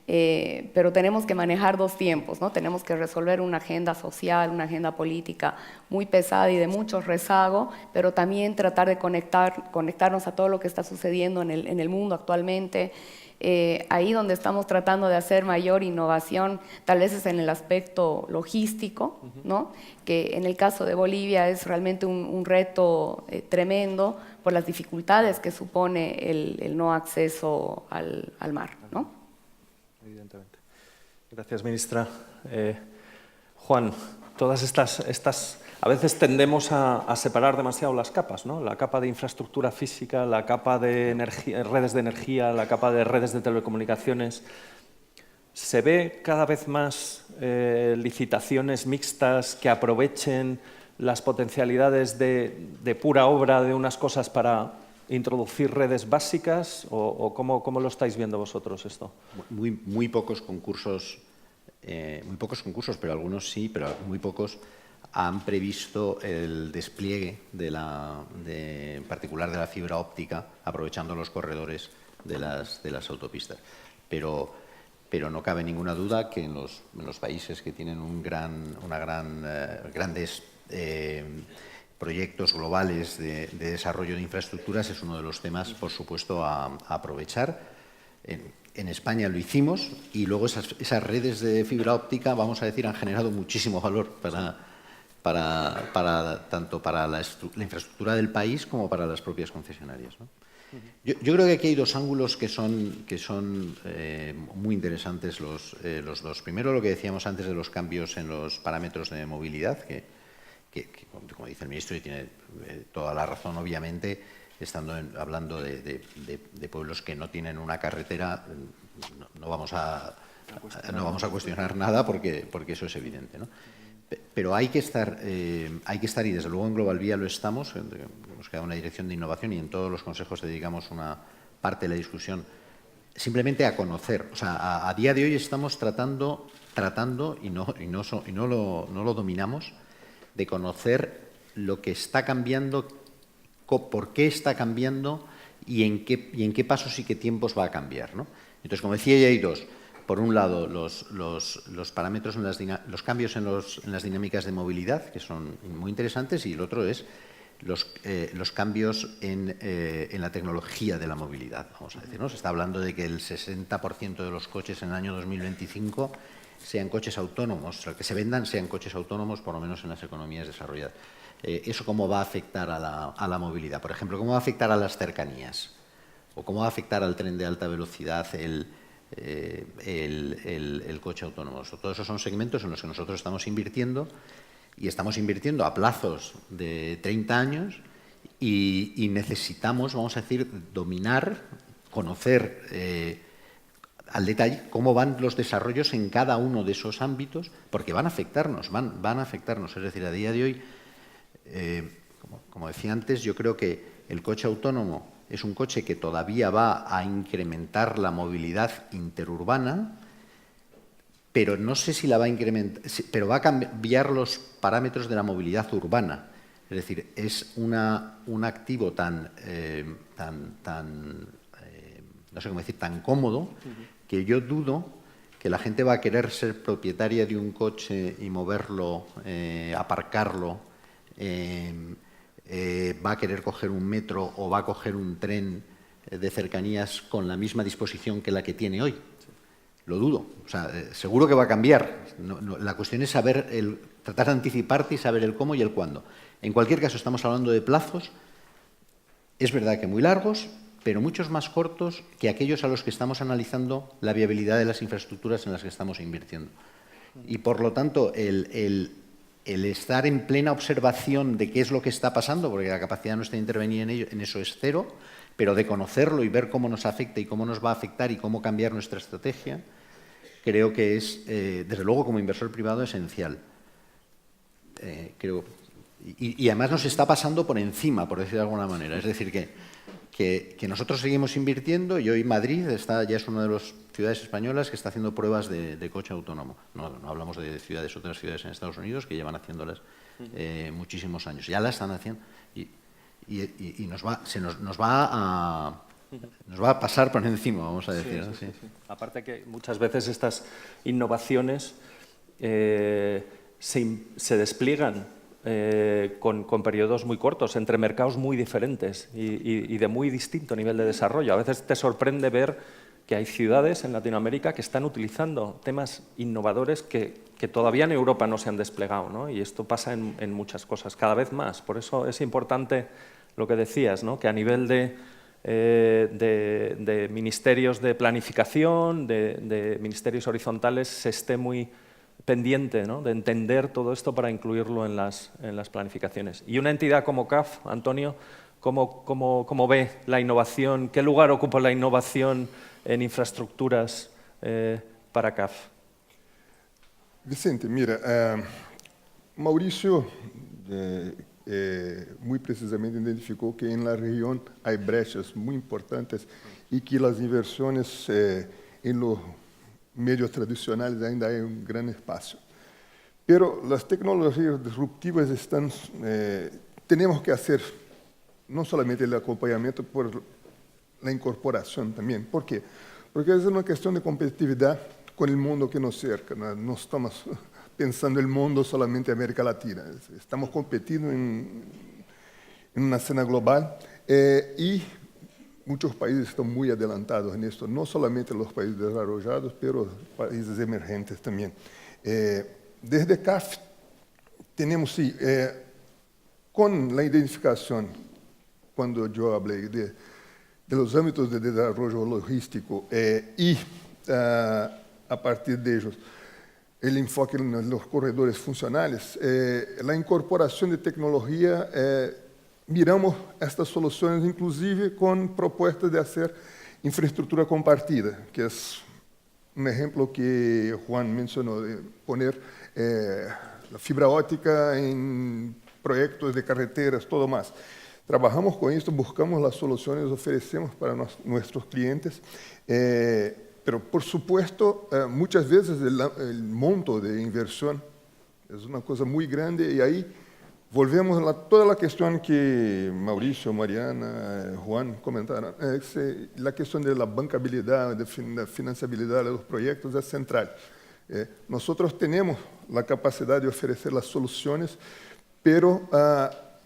pero tenemos que manejar dos tiempos, ¿no? Tenemos que resolver una agenda social, una agenda política muy pesada y de mucho rezago, pero también tratar de conectarnos a todo lo que está sucediendo en el mundo actualmente. Ahí donde estamos tratando de hacer mayor innovación, tal vez es en el aspecto logístico, ¿no? Que en el caso de Bolivia es realmente un reto tremendo por las dificultades que supone el no acceso al mar, ¿no? Evidentemente. Gracias, ministra. Juan, todas estas a veces tendemos a separar demasiado las capas, ¿no? La capa de infraestructura física, la capa de redes de energía, la capa de redes de telecomunicaciones. ¿Se ve cada vez más licitaciones mixtas que aprovechen las potencialidades de pura obra de unas cosas para introducir redes básicas? ¿O cómo lo estáis viendo vosotros esto? Muy pocos concursos, pero algunos sí, pero muy pocos han previsto el despliegue en particular de la fibra óptica, aprovechando los corredores de las autopistas. Pero no cabe ninguna duda que en los países que tienen grandes proyectos globales de desarrollo de infraestructuras es uno de los temas, por supuesto, a aprovechar. En España lo hicimos y luego esas redes de fibra óptica, vamos a decir, han generado muchísimo valor tanto para la infraestructura del país como para las propias concesionarias, ¿no? Yo creo que aquí hay dos ángulos que son muy interesantes los dos. Primero, lo que decíamos antes de los cambios en los parámetros de movilidad, que como dice el ministro, y tiene toda la razón, obviamente, hablando de pueblos que no tienen una carretera, no vamos a cuestionar nada porque eso es evidente, ¿no? Pero hay que estar, y desde luego en Global Vía lo estamos, hemos creado una dirección de innovación y en todos los consejos dedicamos una parte de la discusión simplemente a conocer. O sea, a día de hoy estamos tratando y no lo dominamos, de conocer lo que está cambiando, por qué está cambiando y en qué pasos y qué tiempos va a cambiar, ¿no? Entonces, como decía, ya hay dos. Por un lado, los parámetros, los cambios en las dinámicas de movilidad, que son muy interesantes, y el otro es los cambios en la tecnología de la movilidad, vamos a decir, ¿no? Se está hablando de que el 60% de los coches en el año 2025 sean coches autónomos, o sea, que se vendan sean coches autónomos, por lo menos en las economías desarrolladas. ¿Eso cómo va a afectar a la movilidad? Por ejemplo, ¿cómo va a afectar a las cercanías? ¿O cómo va a afectar al tren de alta velocidad el coche autónomo? Todos esos son segmentos en los que nosotros estamos invirtiendo, y estamos invirtiendo a plazos de 30 años y necesitamos, vamos a decir, dominar, conocer al detalle cómo van los desarrollos en cada uno de esos ámbitos, porque van a afectarnos, van a afectarnos. Es decir, a día de hoy, como decía antes, yo creo que el coche autónomo es un coche que todavía va a incrementar la movilidad interurbana, pero no sé si la va a incrementar, pero va a cambiar los parámetros de la movilidad urbana. Es decir, es un activo tan no sé cómo decir, tan cómodo, que yo dudo que la gente va a querer ser propietaria de un coche y moverlo, aparcarlo, va a querer coger un metro o va a coger un tren de cercanías con la misma disposición que la que tiene hoy. Lo dudo. O sea, seguro que va a cambiar. La cuestión es tratar de anticiparte y saber el cómo y el cuándo. En cualquier caso, estamos hablando de plazos, es verdad que muy largos, pero muchos más cortos que aquellos a los que estamos analizando la viabilidad de las infraestructuras en las que estamos invirtiendo. Y, por lo tanto, el estar en plena observación de qué es lo que está pasando, porque la capacidad nuestra de intervenir en eso es cero, pero de conocerlo y ver cómo nos afecta y cómo nos va a afectar y cómo cambiar nuestra estrategia, creo que es, desde luego, como inversor privado, esencial. Creo, y además nos está pasando por encima, por decir de alguna manera. Es decir, que que nosotros seguimos invirtiendo y hoy Madrid ya es una de las ciudades españolas que está haciendo pruebas de coche autónomo. No hablamos de otras ciudades en Estados Unidos que llevan haciéndolas muchísimos años. Ya las están haciendo y nos va a pasar por encima, vamos a decir. Sí. Aparte que muchas veces estas innovaciones se despliegan con periodos muy cortos, entre mercados muy diferentes y de muy distinto nivel de desarrollo. A veces te sorprende ver que hay ciudades en Latinoamérica que están utilizando temas innovadores que todavía en Europa no se han desplegado, ¿no? Y esto pasa en muchas cosas, cada vez más. Por eso es importante lo que decías, ¿no? Que a nivel de ministerios de planificación, de ministerios horizontales, se esté muy pendiente, ¿no? De entender todo esto para incluirlo en las planificaciones. Y una entidad como CAF, Antonio, ¿cómo ve la innovación? ¿Qué lugar ocupa la innovación en infraestructuras para CAF? Vicente, mira, Mauricio muy precisamente identificó que en la región hay brechas muy importantes y que las inversiones en los medios tradicionales ainda hay un gran espacio. Pero las tecnologías disruptivas tenemos que hacer no solamente el acompañamiento, por la incorporación también. ¿Por qué? Porque es una cuestión de competitividad con el mundo que nos cerca. No estamos pensando el mundo solamente América Latina. Estamos competiendo en una escena global y muchos países están muy adelantados en esto, no solamente los países desarrollados, pero países emergentes también. Desde CAF tenemos, sí, con la identificación, cuando yo hablé de los ámbitos de desarrollo logístico y a partir de ellos, el enfoque en los corredores funcionales, la incorporación de tecnología, miramos estas soluciones inclusive con propuestas de hacer infraestructura compartida, que es un ejemplo que Juan mencionó, de poner la fibra óptica en proyectos de carreteras, todo más. Trabajamos con esto, buscamos las soluciones, ofrecemos para nuestros clientes, pero por supuesto, muchas veces el monto de inversión es una cosa muy grande y ahí volvemos a toda la cuestión que Mauricio, Mariana, Juan comentaron. La cuestión de la bancabilidad, de la financiabilidad de los proyectos es central. Nosotros tenemos la capacidad de ofrecer las soluciones, pero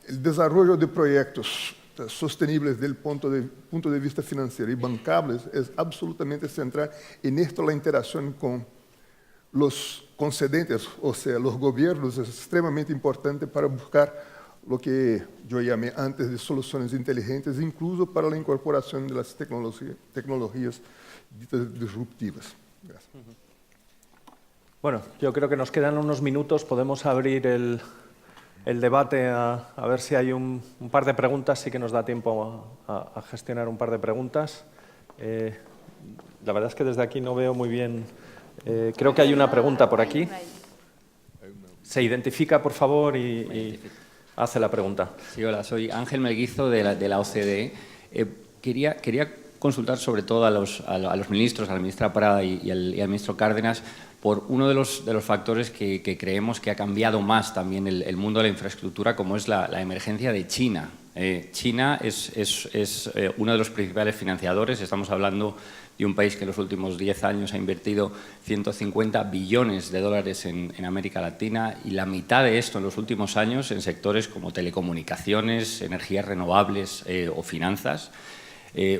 el desarrollo de proyectos sostenibles del punto de vista financiero y bancables es absolutamente central. En esto la interacción con los concedentes, o sea, los gobiernos, es extremadamente importante para buscar lo que yo llamé antes de soluciones inteligentes, incluso para la incorporación de las tecnologías disruptivas. Gracias. Bueno, yo creo que nos quedan unos minutos, podemos abrir el debate a ver si hay un par de preguntas, sí que nos da tiempo a gestionar un par de preguntas. La verdad es que desde aquí no veo muy bien. Creo que hay una pregunta por aquí. Se identifica, por favor, y hace la pregunta. Sí, hola, soy Ángel Melguizo de la OCDE. Quería consultar sobre todo a los ministros, a la ministra Prada y al ministro Cárdenas, por uno de los factores que creemos que ha cambiado más también el mundo de la infraestructura, como es la emergencia de China. China es uno de los principales financiadores. Estamos hablando de un país que en los últimos 10 años ha invertido 150 billones de dólares en América Latina y la mitad de esto en los últimos años en sectores como telecomunicaciones, energías renovables o finanzas.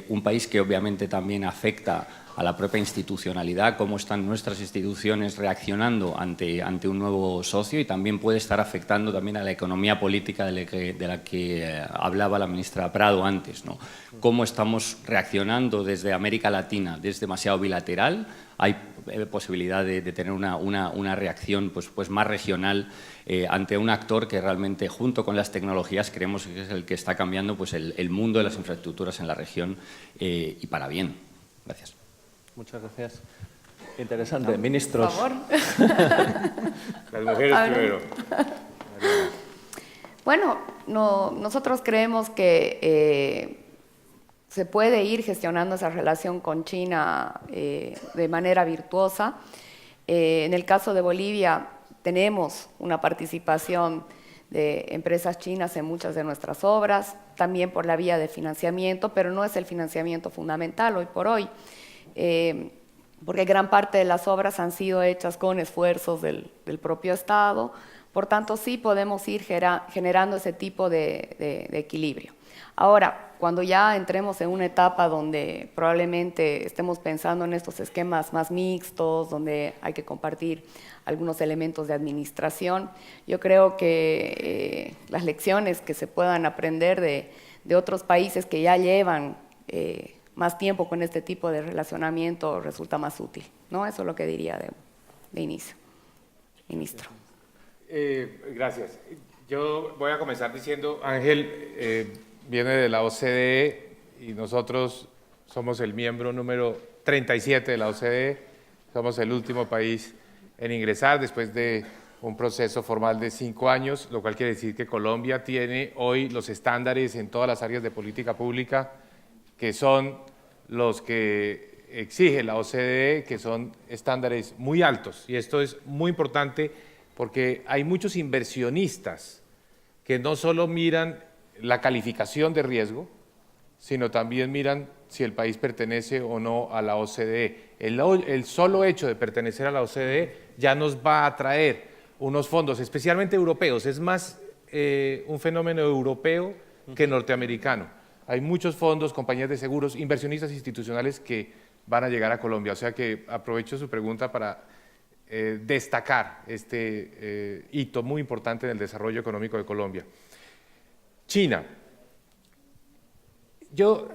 Un país que obviamente también afecta a la propia institucionalidad, cómo están nuestras instituciones reaccionando ante un nuevo socio, y también puede estar afectando también a la economía política de la que hablaba la ministra Prado antes, ¿no? Cómo estamos reaccionando desde América Latina, desde demasiado bilateral. Hay posibilidad de tener una reacción pues más regional ante un actor que realmente, junto con las tecnologías, creemos que es el que está cambiando pues el mundo de las infraestructuras en la región y para bien. Gracias. Muchas gracias. Interesante. Ministros. Por favor. Las mujeres primero. Bueno, nosotros creemos que se puede ir gestionando esa relación con China de manera virtuosa. En el caso de Bolivia tenemos una participación de empresas chinas en muchas de nuestras obras, también por la vía de financiamiento, pero no es el financiamiento fundamental hoy por hoy, porque gran parte de las obras han sido hechas con esfuerzos del propio Estado, por tanto sí podemos ir generando ese tipo de equilibrio. Ahora, cuando ya entremos en una etapa donde probablemente estemos pensando en estos esquemas más mixtos, donde hay que compartir algunos elementos de administración, yo creo que las lecciones que se puedan aprender de otros países que ya llevan más tiempo con este tipo de relacionamiento resulta más útil, ¿no? Eso es lo que diría de inicio. Ministro. Gracias. Yo voy a comenzar diciendo, Ángel viene de la OCDE y nosotros somos el miembro número 37 de la OCDE, somos el último país en ingresar después de un proceso formal de 5 años, lo cual quiere decir que Colombia tiene hoy los estándares en todas las áreas de política pública que son los que exige la OCDE, que son estándares muy altos. Y esto es muy importante porque hay muchos inversionistas que no solo miran la calificación de riesgo, sino también miran si el país pertenece o no a la OCDE. El solo hecho de pertenecer a la OCDE ya nos va a atraer unos fondos, especialmente europeos. Es más un fenómeno europeo que norteamericano. Hay muchos fondos, compañías de seguros, inversionistas institucionales que van a llegar a Colombia. O sea que aprovecho su pregunta para destacar este hito muy importante en el desarrollo económico de Colombia. China. Yo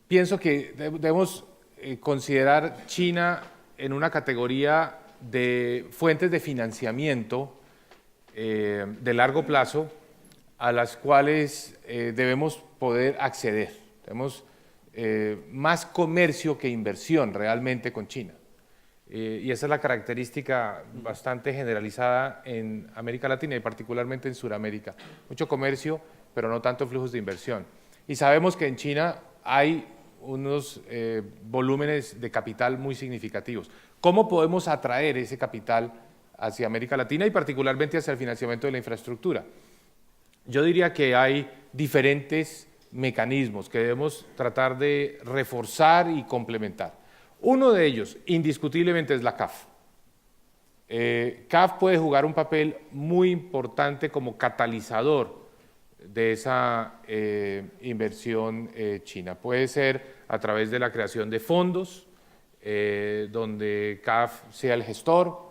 pienso que debemos considerar China en una categoría de fuentes de financiamiento de largo plazo a las cuales debemos poder acceder. Tenemos más comercio que inversión realmente con China. Y esa es la característica bastante generalizada en América Latina y particularmente en Sudamérica. Mucho comercio, pero no tanto flujos de inversión. Y sabemos que en China hay unos volúmenes de capital muy significativos. ¿Cómo podemos atraer ese capital hacia América Latina y particularmente hacia el financiamiento de la infraestructura? Yo diría que hay diferentes mecanismos que debemos tratar de reforzar y complementar. Uno de ellos, indiscutiblemente, es la CAF. CAF puede jugar un papel muy importante como catalizador de esa inversión china. Puede ser a través de la creación de fondos, donde CAF sea el gestor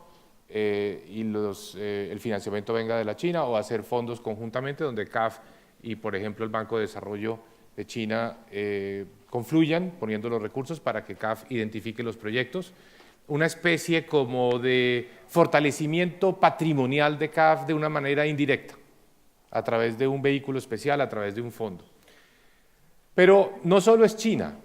y el financiamiento venga de la China, o hacer fondos conjuntamente donde CAF y, por ejemplo, el Banco de Desarrollo de China confluyan poniendo los recursos para que CAF identifique los proyectos. Una especie como de fortalecimiento patrimonial de CAF de una manera indirecta, a través de un vehículo especial, a través de un fondo. Pero no solo es China.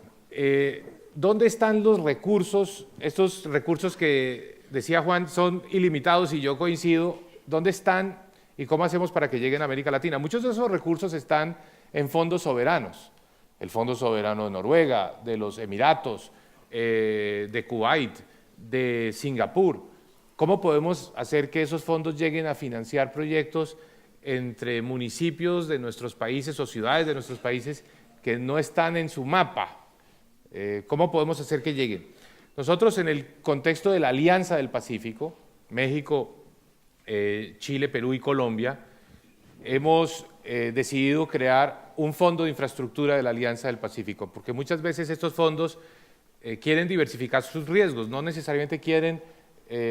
¿Dónde están los recursos? Estos recursos que decía Juan son ilimitados y yo coincido. ¿Dónde están y cómo hacemos para que lleguen a América Latina? Muchos de esos recursos están en fondos soberanos. El Fondo Soberano de Noruega, de los Emiratos, de Kuwait, de Singapur. ¿Cómo podemos hacer que esos fondos lleguen a financiar proyectos entre municipios de nuestros países o ciudades de nuestros países que no están en su mapa? ¿Cómo podemos hacer que lleguen? Nosotros, en el contexto de la Alianza del Pacífico, México, Chile, Perú y Colombia, hemos decidido crear un fondo de infraestructura de la Alianza del Pacífico, porque muchas veces estos fondos quieren diversificar sus riesgos, no necesariamente quieren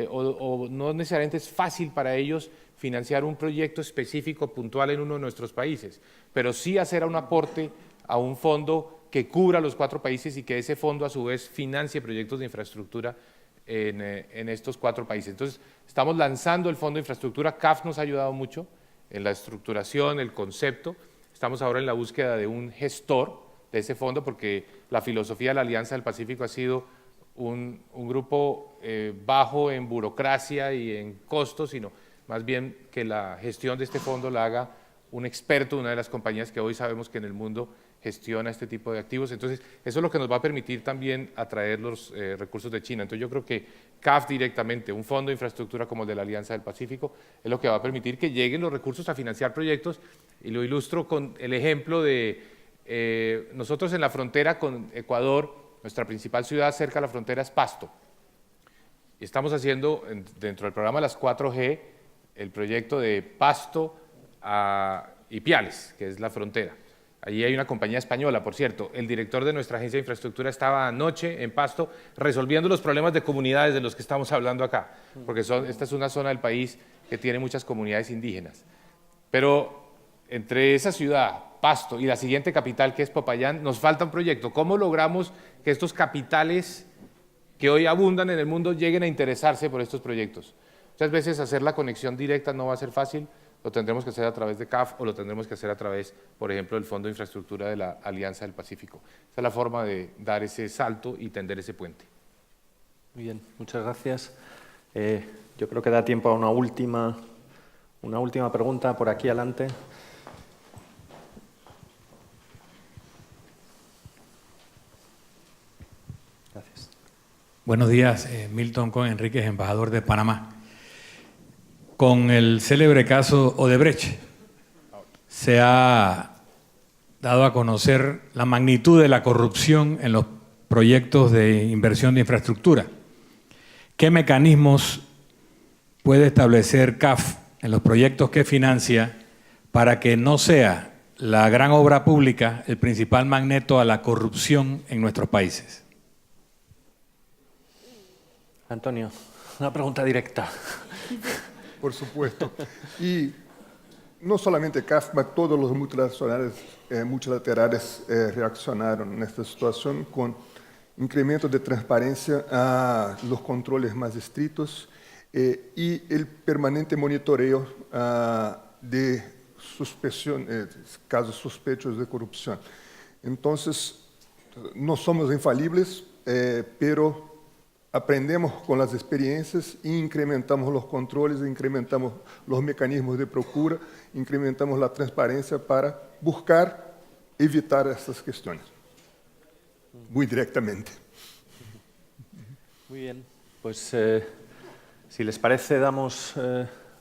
o no necesariamente es fácil para ellos financiar un proyecto específico puntual en uno de nuestros países, pero sí hacer un aporte a un fondo que cubra los 4 países y que ese fondo a su vez financie proyectos de infraestructura en estos 4 países. Entonces, estamos lanzando el Fondo de Infraestructura. CAF nos ha ayudado mucho en la estructuración, el concepto. Estamos ahora en la búsqueda de un gestor de ese fondo, porque la filosofía de la Alianza del Pacífico ha sido un grupo bajo en burocracia y en costos, sino más bien que la gestión de este fondo la haga un experto, una de las compañías que hoy sabemos que en el mundo gestiona este tipo de activos. Entonces, eso es lo que nos va a permitir también atraer los recursos de China. Entonces, yo creo que CAF directamente, un fondo de infraestructura como el de la Alianza del Pacífico, es lo que va a permitir que lleguen los recursos a financiar proyectos, y lo ilustro con el ejemplo de nosotros en la frontera con Ecuador, nuestra principal ciudad cerca de la frontera es Pasto. Y estamos haciendo, dentro del programa de las 4G, el proyecto de Pasto a Ipiales, que es la frontera. Allí hay una compañía española, por cierto. El director de nuestra agencia de infraestructura estaba anoche en Pasto resolviendo los problemas de comunidades de los que estamos hablando acá, porque esta es una zona del país que tiene muchas comunidades indígenas. Pero entre esa ciudad, Pasto, y la siguiente capital, que es Popayán, nos falta un proyecto. ¿Cómo logramos que estos capitales que hoy abundan en el mundo lleguen a interesarse por estos proyectos? Muchas veces hacer la conexión directa no va a ser fácil, lo tendremos que hacer a través de CAF o lo tendremos que hacer a través, por ejemplo, del Fondo de Infraestructura de la Alianza del Pacífico. Esa es la forma de dar ese salto y tender ese puente. Muy bien, muchas gracias. Yo creo que da tiempo a una última pregunta por aquí adelante. Gracias. Buenos días, Milton Cohen Enríquez, embajador de Panamá. Con el célebre caso Odebrecht, se ha dado a conocer la magnitud de la corrupción en los proyectos de inversión de infraestructura. ¿Qué mecanismos puede establecer CAF en los proyectos que financia para que no sea la gran obra pública el principal magneto a la corrupción en nuestros países? Antonio, una pregunta directa. Por supuesto. Y no solamente CAF, mas todos los multilaterales reaccionaron en esta situación con incremento de transparencia a los controles más estrictos y el permanente monitoreo de suspicion, casos sospechos de corrupción. Entonces, no somos infalibles, pero aprendemos con las experiencias e incrementamos los controles, incrementamos los mecanismos de procura, incrementamos la transparencia para buscar evitar estas cuestiones. Muy directamente. Muy bien, pues si les parece damos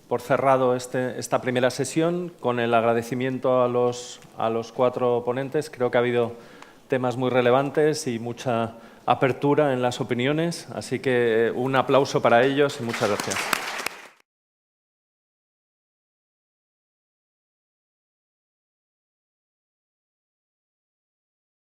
por cerrado esta primera sesión con el agradecimiento a los 4 ponentes. Creo que ha habido temas muy relevantes y mucha apertura en las opiniones, así que un aplauso para ellos y muchas gracias.